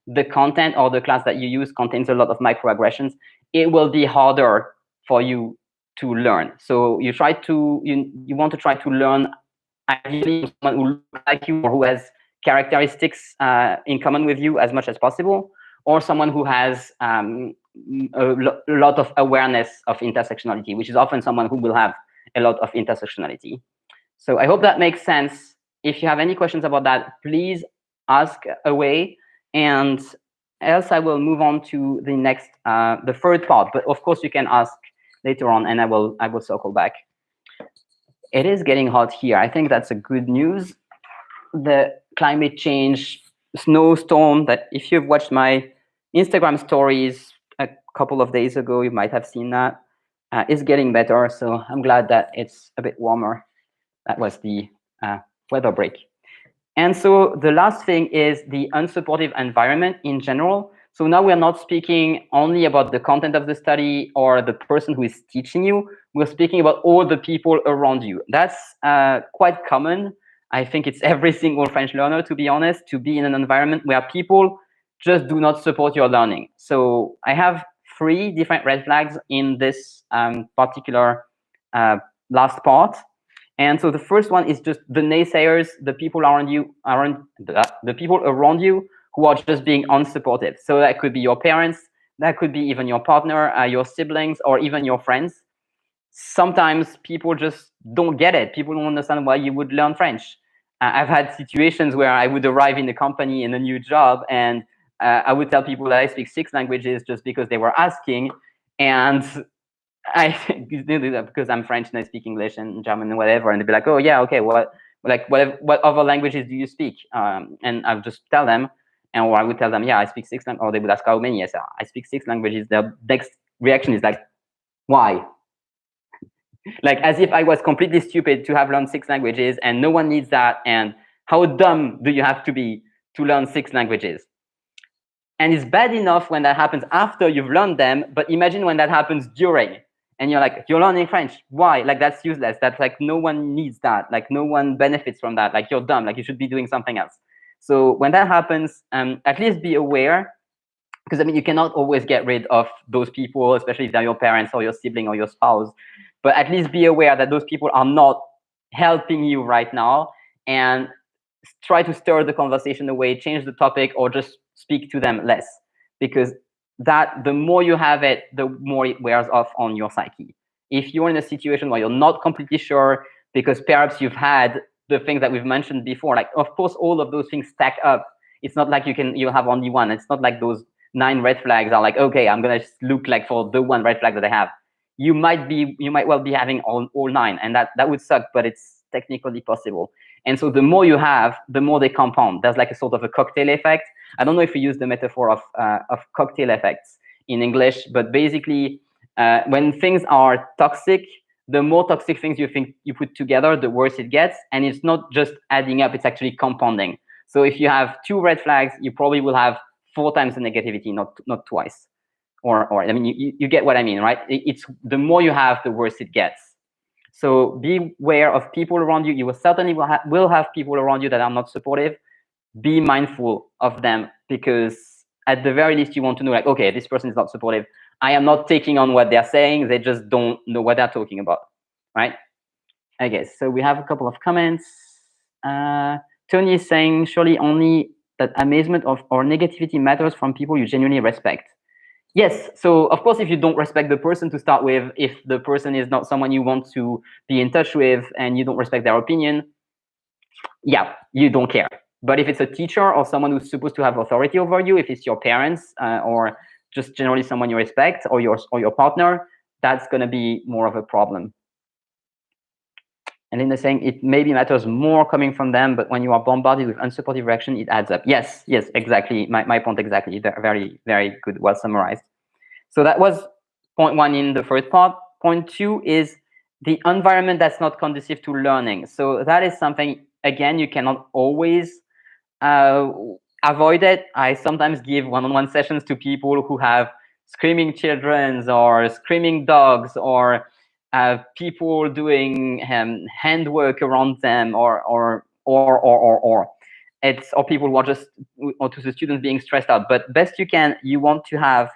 the content or the class that you use contains a lot of microaggressions, it will be harder for you to learn. So you want to try to learn ideally from someone who looks like you or who has characteristics in common with you as much as possible, or someone who has a lot of awareness of intersectionality, which is often someone who will have a lot of intersectionality. So I hope that makes sense. If you have any questions about that, please ask away, and else I will move on to the next, the third part. But of course, you can ask later on, and I will circle back. It is getting hot here. I think that's a good news. The climate change snowstorm that, if you've watched my Instagram stories a couple of days ago, you might have seen that, is getting better. So I'm glad that it's a bit warmer. That was the weather break. And so the last thing is the unsupportive environment in general. So now we're not speaking only about the content of the study or the person who is teaching you. We're speaking about all the people around you. That's quite common. I think it's every single French learner, to be honest, to be in an environment where people just do not support your learning. So I have 3 different red flags in this particular last part. And so the first one is just the naysayers, the people around you, the people around you who are just being unsupportive. So that could be your parents, that could be even your partner, your siblings, or even your friends. Sometimes people just don't get it. People don't understand why you would learn French. I've had situations where I would arrive in a company in a new job, and I would tell people that I speak 6 languages just because they were asking. And I because I'm French and I speak English and German and whatever, and they'd be like, "Oh yeah, okay, what other languages do you speak?" And I would just tell them, or I would tell them, "Yeah, I speak 6 languages." Or they would ask, "How many?" I say, "I speak 6 languages." Their next reaction is like, "Why?" Like as if I was completely stupid to have learned 6 languages, and no one needs that. And how dumb do you have to be to learn 6 languages? And it's bad enough when that happens after you've learned them, but imagine when that happens during. And you're like, you're learning French. Why? Like, that's useless. That's like, no one needs that. Like, no one benefits from that. Like, you're dumb. Like, you should be doing something else. So when that happens, at least be aware, because I mean, you cannot always get rid of those people, especially if they're your parents or your sibling or your spouse. But at least be aware that those people are not helping you right now, and try to stir the conversation away, change the topic, or just speak to them less, because that the more you have it, the more it wears off on your psyche. If you're in a situation where you're not completely sure, because perhaps you've had the things that we've mentioned before, like of course all of those things stack up. It's not like you have only one. It's not like those 9 red flags are like, okay, I'm gonna just look like for the one red flag that I have. You might well be having all 9, and that would suck, but it's technically possible. And so the more you have, the more they compound. There's like a sort of a cocktail effect. I don't know if we use the metaphor of cocktail effects in English, but basically when things are toxic, the more toxic things you think you put together, the worse it gets. And it's not just adding up, it's actually compounding. So if you have 2 red flags, you probably will have 4 times the negativity, not twice. Or I mean, you get what I mean, right? It's the more you have, the worse it gets. So be aware of people around you. You will certainly will have people around you that are not supportive. Be mindful of them, because at the very least, you want to know, like, okay, this person is not supportive. I am not taking on what they're saying. They just don't know what they're talking about, right? Okay, so we have a couple of comments. Tony is saying, surely only that amazement or negativity matters from people you genuinely respect. Yes, so of course, if you don't respect the person to start with, if the person is not someone you want to be in touch with and you don't respect their opinion, yeah, you don't care. But if it's a teacher or someone who's supposed to have authority over you, if it's your parents or just generally someone you respect, or your partner, that's going to be more of a problem. And Linda saying it maybe matters more coming from them, but when you are bombarded with unsupportive reaction, it adds up. Yes, exactly. My point exactly. Very, very good. Well summarized. So that was point 1 in the first part. Point 2 is the environment that's not conducive to learning. So that is something, again, you cannot always avoid it. I sometimes give one-on-one sessions to people who have screaming children or screaming dogs, or people doing handwork around them, or it's, or people who are just, or to the students being stressed out. But best you can, you want to have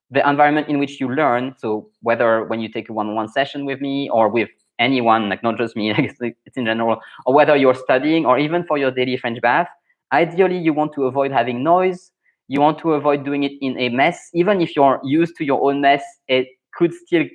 the environment in which you learn. So whether when you take a one-on-one session with me or with anyone, like not just me, like it's in general, or whether you're studying or even for your daily French bath, ideally you want to avoid having noise. You want to avoid doing it in a mess. Even if you're used to your own mess, it could still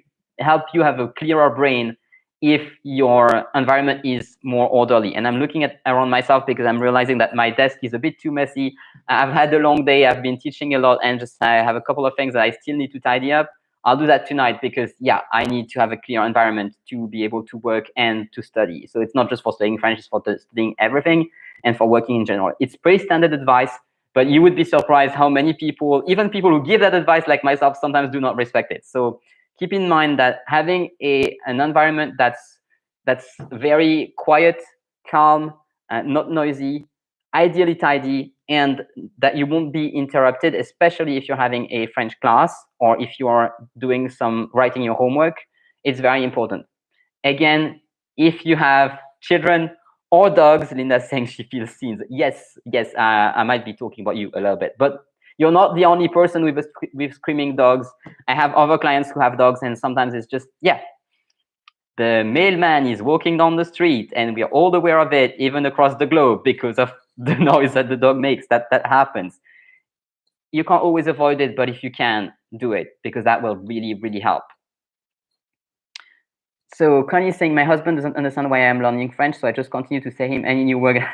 help you have a clearer brain if your environment is more orderly. And I'm looking at around myself because I'm realizing that my desk is a bit too messy. I've had a long day, I've been teaching a lot, and just I have a couple of things that I still need to tidy up. I'll do that tonight because, yeah, I need to have a clear environment to be able to work and to study. So it's not just for studying French, it's for studying everything and for working in general. It's pretty standard advice, but you would be surprised how many people, even people who give that advice like myself, sometimes do not respect it. So keep in mind that having an environment that's very quiet, calm, not noisy, ideally tidy, and that you won't be interrupted, especially if you're having a French class or if you are doing some writing your homework, it's very important. Again, if you have children or dogs, Linda's saying she feels seen. Yes, I might be talking about you a little bit, but you're not the only person with screaming dogs. I have other clients who have dogs, and sometimes it's just, yeah, the mailman is walking down the street, and we are all aware of it, even across the globe, because of the noise that the dog makes. That happens. You can't always avoid it, but if you can, do it, because that will really, really help. So Connie is saying, my husband doesn't understand why I'm learning French, so I just continue to say him any new word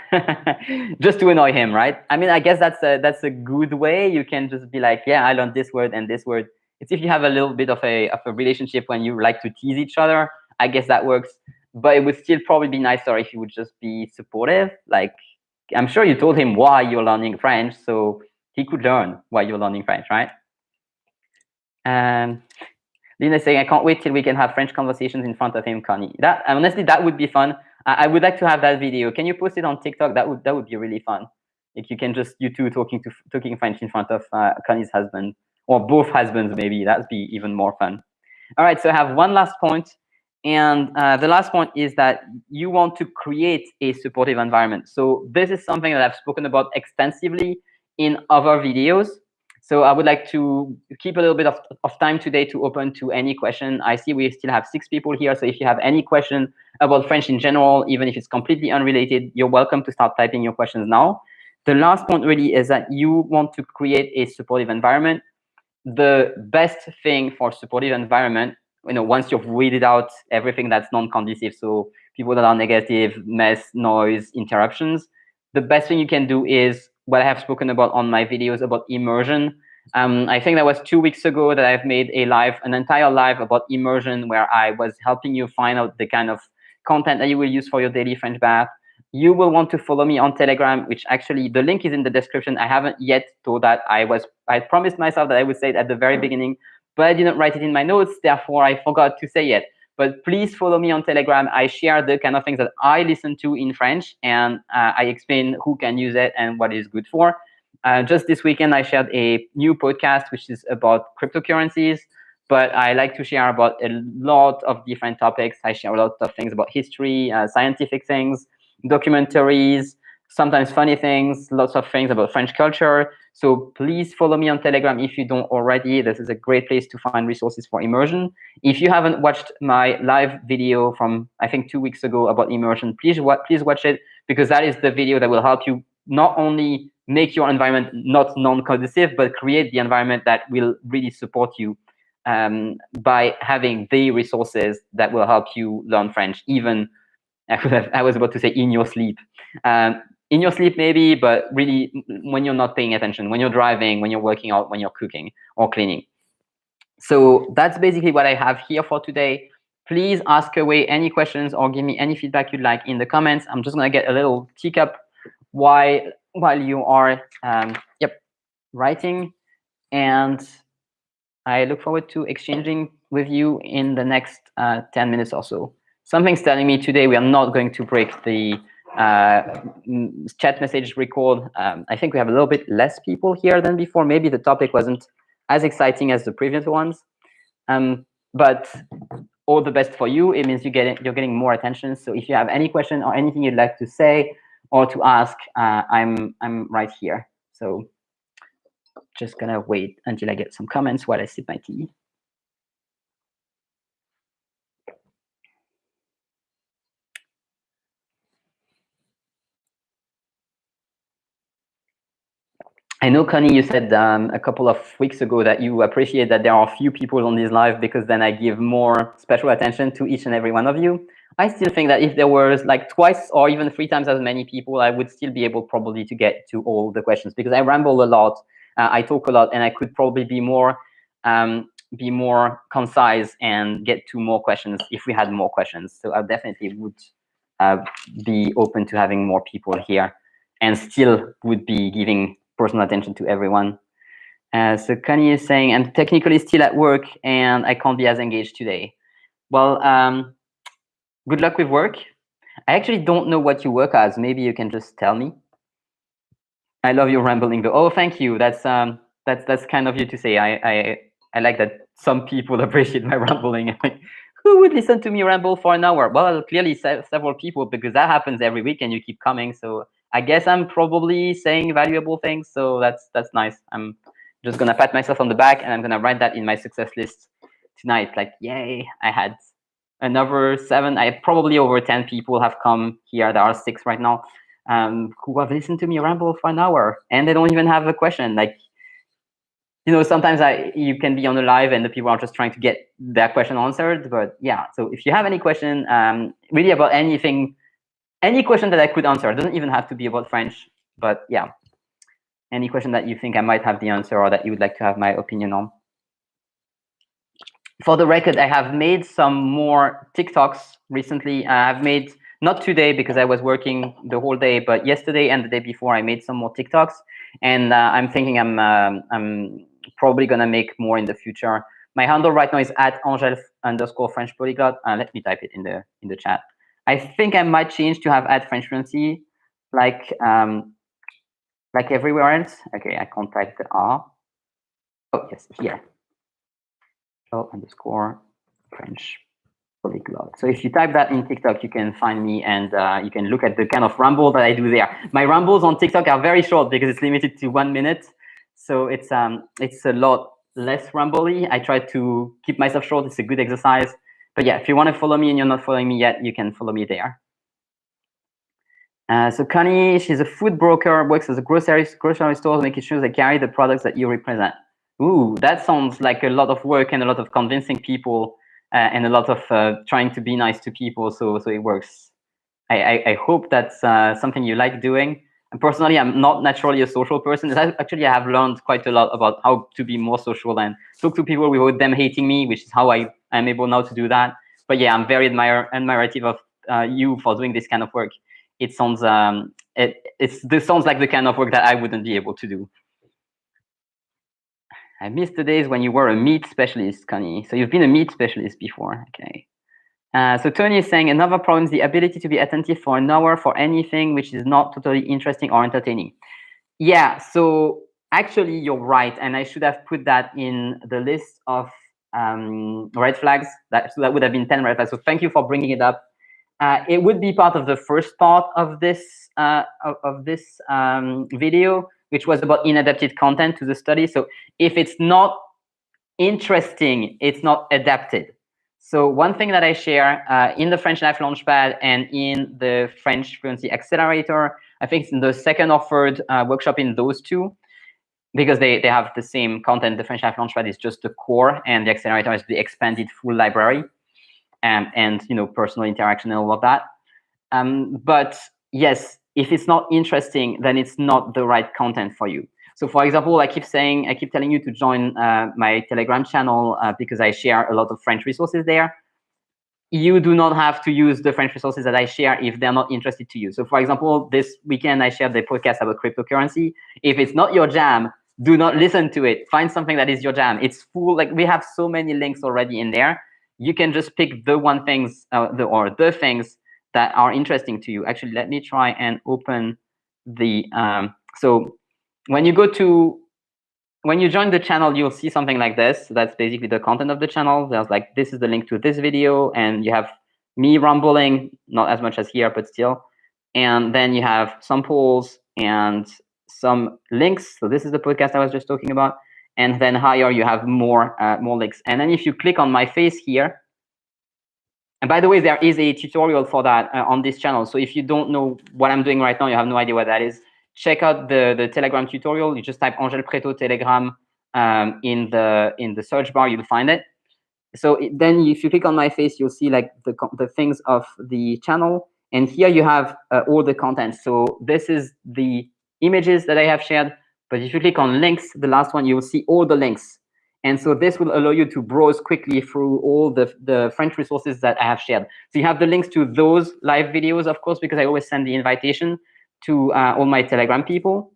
just to annoy him, right? I mean, I guess that's a good way. You can just be like, yeah, I learned this word and this word. It's if you have a little bit of a relationship when you like to tease each other, I guess that works. But it would still probably be nicer if you would just be supportive. Like, I'm sure you told him why you're learning French, so he could learn why you're learning French, right? Lina is saying, I can't wait till we can have French conversations in front of him, Connie. That, honestly, that would be fun. I would like to have that video. Can you post it on TikTok? That would be really fun. Like, you can just, you two talking French in front of Connie's husband, or both husbands maybe. That'd be even more fun. All right, so I have one last point. And the last point is that you want to create a supportive environment. So this is something that I've spoken about extensively in other videos. So I would like to keep a little bit of time today to open to any question. I see we still have 6 people here. So if you have any question about French in general, even if it's completely unrelated, you're welcome to start typing your questions now. The last point really is that you want to create a supportive environment. The best thing for supportive environment, once you've weeded out everything that's non-conducive, so people that are negative, mess, noise, interruptions, the best thing you can do is what I have spoken about on my videos about immersion. I think that was 2 weeks ago that I've made an entire live about immersion, where I was helping you find out the kind of content that you will use for your daily French bath. You will want to follow me on Telegram, which actually the link is in the description. I haven't yet told that. I promised myself that I would say it at the very beginning, but I didn't write it in my notes, therefore I forgot to say it. But please follow me on Telegram. I share the kind of things that I listen to in French, and I explain who can use it and what it's good for. Just this weekend, I shared a new podcast, which is about cryptocurrencies, but I like to share about a lot of different topics. I share a lot of things about history, scientific things, documentaries, sometimes funny things, lots of things about French culture. So please follow me on Telegram if you don't already. This is a great place to find resources for immersion. If you haven't watched my live video from, I think, 2 weeks ago about immersion, please watch it, because that is the video that will help you not only make your environment not non-conducive, but create the environment that will really support you by having the resources that will help you learn French, even, I was about to say in your sleep. In your sleep maybe, but really when you're not paying attention, when you're driving, when you're working out, when you're cooking or cleaning. So that's basically what I have here for today. Please ask away any questions or give me any feedback you'd like in the comments. I'm just going to get a little teacup while you are writing, and I look forward to exchanging with you in the next 10 minutes or so. Something's telling me today we are not going to break the chat message record. I think we have a little bit less people here than before. Maybe the topic wasn't as exciting as the previous ones. But all the best for you. It means you're getting more attention. So if you have any question or anything you'd like to say or to ask, I'm right here. So just gonna wait until I get some comments while I sip my tea. I know, Connie, you said a couple of weeks ago that you appreciate that there are a few people on this live because then I give more special attention to each and every one of you. I still think that if there was like twice or even 3 times as many people, I would still be able probably to get to all the questions because I ramble a lot, I talk a lot, and I could probably be more concise and get to more questions if we had more questions. So I definitely would be open to having more people here and still would be giving personal attention to everyone. So Connie is saying, I'm technically still at work and I can't be as engaged today. Well, good luck with work. I actually don't know what you work as. Maybe you can just tell me. I love your rambling though. Oh, thank you. That's kind of you to say. I like that some people appreciate my rambling. Who would listen to me ramble for an hour? Well, clearly several people, because that happens every week and you keep coming. So I guess I'm probably saying valuable things. So that's nice. I'm just gonna pat myself on the back and I'm gonna write that in my success list tonight. Like, yay, I had another 7. I probably over 10 people have come here. There are 6 right now who have listened to me ramble for an hour and they don't even have a question. Like, you know, sometimes you can be on the live and the people are just trying to get that question answered. But yeah, so if you have any question really about anything, any question that I could answer, it doesn't even have to be about French, but yeah, any question that you think I might have the answer or that you would like to have my opinion on. For the record, I have made some more TikToks recently. I've made, not today because I was working the whole day, but yesterday and the day before I made some more TikToks. And I'm thinking I'm probably gonna make more in the future. My handle right now is @Angel_French_polyglot. Let me type it in the chat. I think I might change to have @French_Fluency, like everywhere else. Okay, I can't type the R. Oh yes, here. _French polyglot. So if you type that in TikTok, you can find me and you can look at the kind of ramble that I do there. My rambles on TikTok are very short because it's limited to 1 minute. So it's a lot less rambly. I try to keep myself short. It's a good exercise. But yeah, if you want to follow me and you're not following me yet, you can follow me there. So Connie, she's a food broker, works as a grocery store, making sure they carry the products that you represent. Ooh, that sounds like a lot of work and a lot of convincing people and a lot of trying to be nice to people. So it works. I hope that's something you like doing. And personally, I'm not naturally a social person. Actually, I have learned quite a lot about how to be more social and talk to people without them hating me, which is how I'm able now to do that. But yeah, I'm very admirative of you for doing this kind of work. It sounds this sounds like the kind of work that I wouldn't be able to do. I missed the days when you were a meat specialist, Connie. So you've been a meat specialist before, okay? So Tony is saying another problem is the ability to be attentive for an hour for anything which is not totally interesting or entertaining. Yeah, so actually you're right, and I should have put that in the list of red flags. So that would have been 10 red flags. So thank you for bringing it up. It would be part of the first part of this video, which was about inadapted content to the study. So if it's not interesting, it's not adapted. So one thing that I share in the French Life Launchpad and in the French Fluency Accelerator, I think it's in the second or third workshop in those two, because they have the same content. The French Life Launchpad is just the core, and the Accelerator is the expanded full library, and you know, personal interaction and all of that. But yes, if it's not interesting, then it's not the right content for you. So for example, I keep telling you to join my Telegram channel because I share a lot of French resources there. You do not have to use the French resources that I share if they're not interested to you. So for example, this weekend I shared the podcast about cryptocurrency. If it's not your jam, do not listen to it. Find something that is your jam. It's full, like we have so many links already in there. You can just pick the one things or the things that are interesting to you. Actually, let me try and open the so when you join the channel, you'll see something like this. That's basically the content of the channel. There's like, this is the link to this video, and you have me rambling, not as much as here, but still. And then you have some polls and some links. So this is the podcast I was just talking about. And then higher, you have more links. And then if you click on my face here, and by the way, there is a tutorial for that on this channel. So if you don't know what I'm doing right now, you have no idea what that is, check out the Telegram tutorial. You just type Angel Pretot Telegram in the search bar, you'll find it. So then if you click on my face, you'll see like the things of the channel. And here you have all the content. So this is the images that I have shared. But if you click on links, the last one, you will see all the links. And so this will allow you to browse quickly through all the French resources that I have shared. So you have the links to those live videos, of course, because I always send the invitation to all my Telegram people,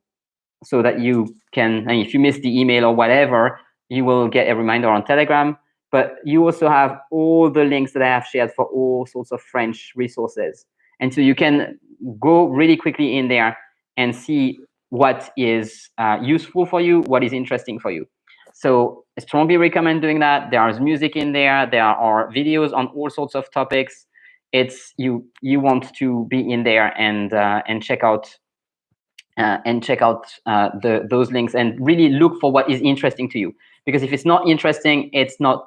so that you can, and if you miss the email or whatever, you will get a reminder on Telegram. But you also have all the links that I have shared for all sorts of French resources. And so you can go really quickly in there and see what is useful for you, what is interesting for you. So I strongly recommend doing that. There is music in there. There are videos on all sorts of topics. It's you want to be in there and check out those links and really look for what is interesting to you. Because if it's not interesting, it's not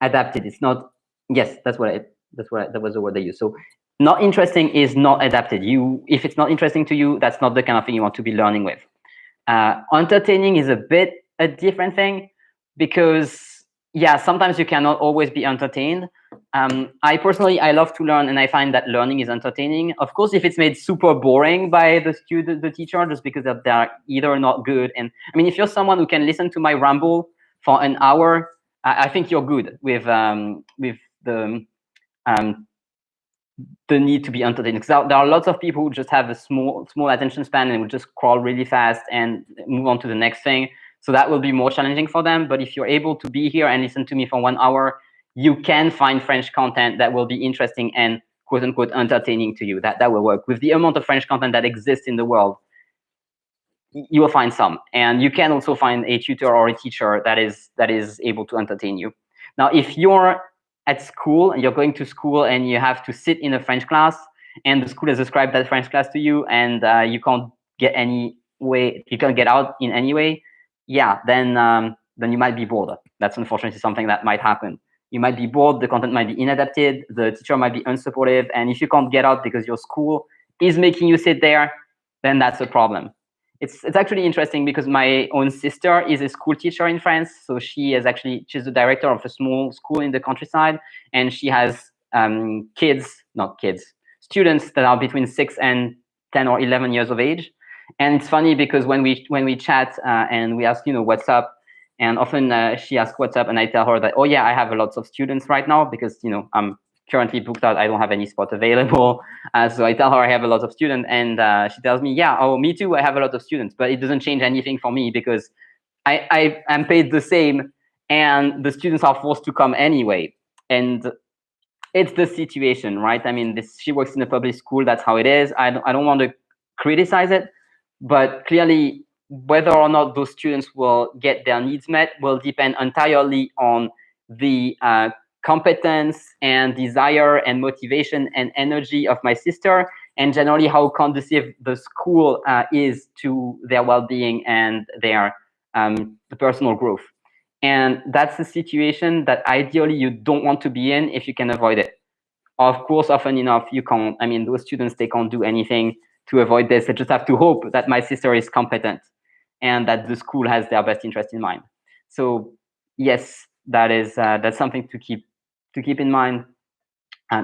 adapted. It's not. Yes, that was the word I used. So not interesting is not adapted. If it's not interesting to you, that's not the kind of thing you want to be learning with. Entertaining is a bit a different thing, because yeah, sometimes you cannot always be entertained. I personally love to learn, and I find that learning is entertaining. Of course, if it's made super boring by the teacher, just because they're either not good. And I mean, if you're someone who can listen to my ramble for an hour, I think you're good with the need to be entertained. Because there are lots of people who just have a small attention span and will just scroll really fast and move on to the next thing. So that will be more challenging for them. But if you're able to be here and listen to me for 1 hour, you can find French content that will be interesting and quote unquote entertaining to you. That will work. With the amount of French content that exists in the world, you will find some. And you can also find a tutor or a teacher that is able to entertain you. Now, if you're at school and you're going to school and you have to sit in a French class, and the school has described that French class to you, and you can't get out in any way, yeah, then you might be bored. That's unfortunately something that might happen. You might be bored, the content might be inadapted, the teacher might be unsupportive, and if you can't get out because your school is making you sit there, then that's a problem. It's actually interesting, because my own sister is a school teacher in France. So she's the director of a small school in the countryside, and she has students that are between 6 and 10 or 11 years of age. And it's funny, because when we chat and we ask, what's up, and often she asks what's up, and I tell her that, oh yeah, I have lots of students right now, because I'm currently booked out. I don't have any spot available. So I tell her I have a lot of students, and she tells me, yeah, oh, me too, I have a lot of students, but it doesn't change anything for me, because I am paid the same, and the students are forced to come anyway. And it's the situation, right? I mean, she works in a public school. That's how it is. I don't want to criticize it, but clearly, whether or not those students will get their needs met will depend entirely on the competence and desire and motivation and energy of my sister, and generally how conducive the school is to their well-being and their personal growth. And that's the situation that ideally you don't want to be in if you can avoid it. Of course, often enough, you can't. I mean, those students, they can't do anything to avoid this. They just have to hope that my sister is competent and that the school has their best interest in mind. So yes, that's something to keep in mind.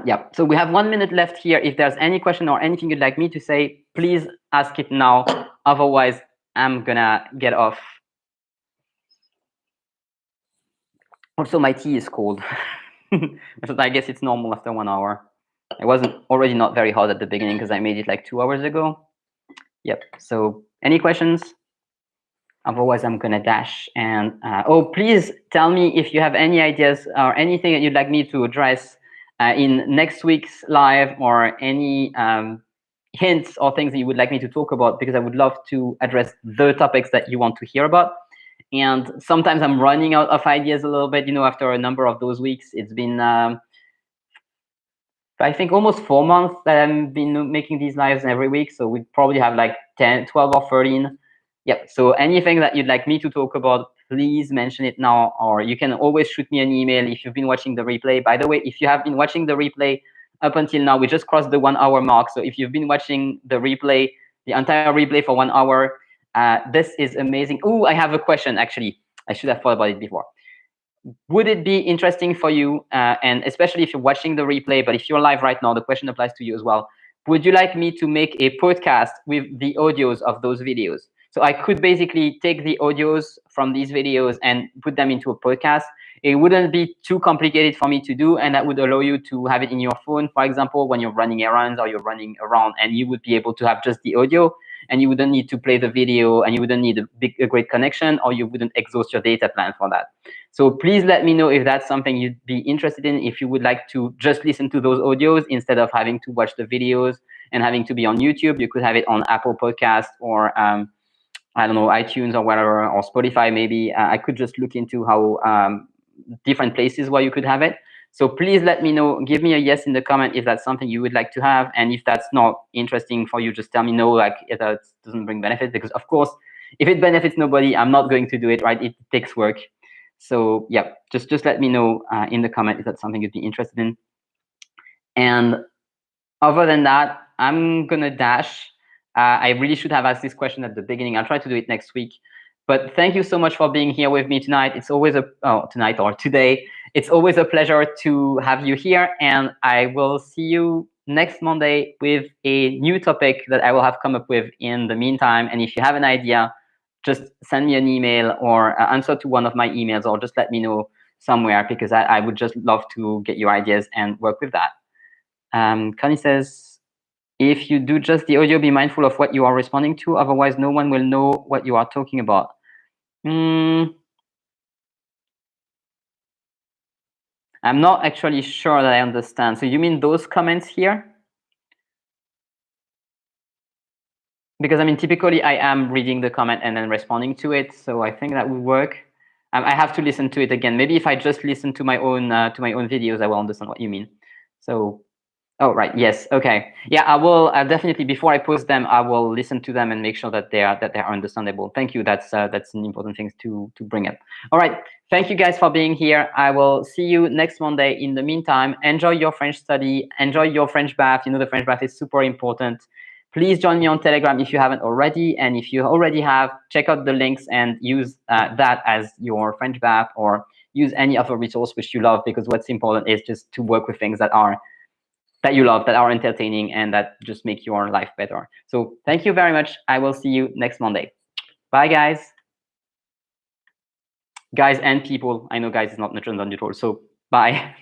Yeah, so we have 1 minute left here. If there's any question or anything you'd like me to say, please ask it now. Otherwise, I'm gonna get off. Also, my tea is cold. I guess it's normal after 1 hour. It wasn't already not very hot at the beginning because I made it like 2 hours ago. Yep. So any questions? Otherwise, I'm gonna dash. And oh, please tell me if you have any ideas or anything that you'd like me to address in next week's live, or any hints or things that you would like me to talk about, because I would love to address the topics that you want to hear about. And sometimes I'm running out of ideas a little bit, after a number of those weeks. It's been, I think, almost 4 months that I've been making these lives every week. So we probably have like 10, 12 or 13. Yep. So anything that you'd like me to talk about, please mention it now, or you can always shoot me an email if you've been watching the replay. By the way, if you have been watching the replay up until now, we just crossed the 1 hour mark. So if you've been watching the replay, the entire replay for 1 hour, this is amazing. Oh, I have a question, actually. I should have thought about it before. Would it be interesting for you, and especially if you're watching the replay, but if you're live right now, the question applies to you as well. Would you like me to make a podcast with the audios of those videos? So I could basically take the audios from these videos and put them into a podcast. It wouldn't be too complicated for me to do, and that would allow you to have it in your phone, for example, when you're running errands or you're running around, and you would be able to have just the audio, and you wouldn't need to play the video, and you wouldn't need a great connection, or you wouldn't exhaust your data plan for that. So please let me know if that's something you'd be interested in, if you would like to just listen to those audios instead of having to watch the videos and having to be on YouTube. You could have it on Apple Podcast, or I don't know, iTunes or whatever, or Spotify maybe. I could just look into how different places where you could have it. So please let me know, give me a yes in the comment if that's something you would like to have. And if that's not interesting for you, just tell me no, like if that doesn't bring benefit, because of course, if it benefits nobody, I'm not going to do it, right? It takes work. So yeah, just let me know in the comment if that's something you'd be interested in. And other than that, I'm gonna dash. I really should have asked this question at the beginning. I'll try to do it next week. But thank you so much for being here with me tonight. It's always tonight or today. It's always a pleasure to have you here, and I will see you next Monday with a new topic that I will have come up with in the meantime. And if you have an idea, just send me an email, or answer to one of my emails, or just let me know somewhere, because I would just love to get your ideas and work with that. Connie says, if you do just the audio, be mindful of what you are responding to. Otherwise, no one will know what you are talking about. I'm not actually sure that I understand. So you mean those comments here? Because I mean, typically I am reading the comment and then responding to it. So I think that would work. I have to listen to it again. Maybe if I just listen to my own videos, I will understand what you mean. So, oh right, yes, okay, yeah, I will definitely, before I post them, I will listen to them and make sure that they are understandable. Thank you. That's an important thing to bring up. All right, thank you guys for being here. I will see you next Monday. In the meantime, enjoy your French study. Enjoy your French bath. The French bath is super important. Please join me on Telegram if you haven't already. And if you already have, check out the links and use that as your French bath, or use any other resource which you love, because what's important is just to work with things that you love, that are entertaining, and that just make your life better. So thank you very much. I will see you next Monday. Bye, guys. Guys and people. I know guys is not gender neutral, so bye.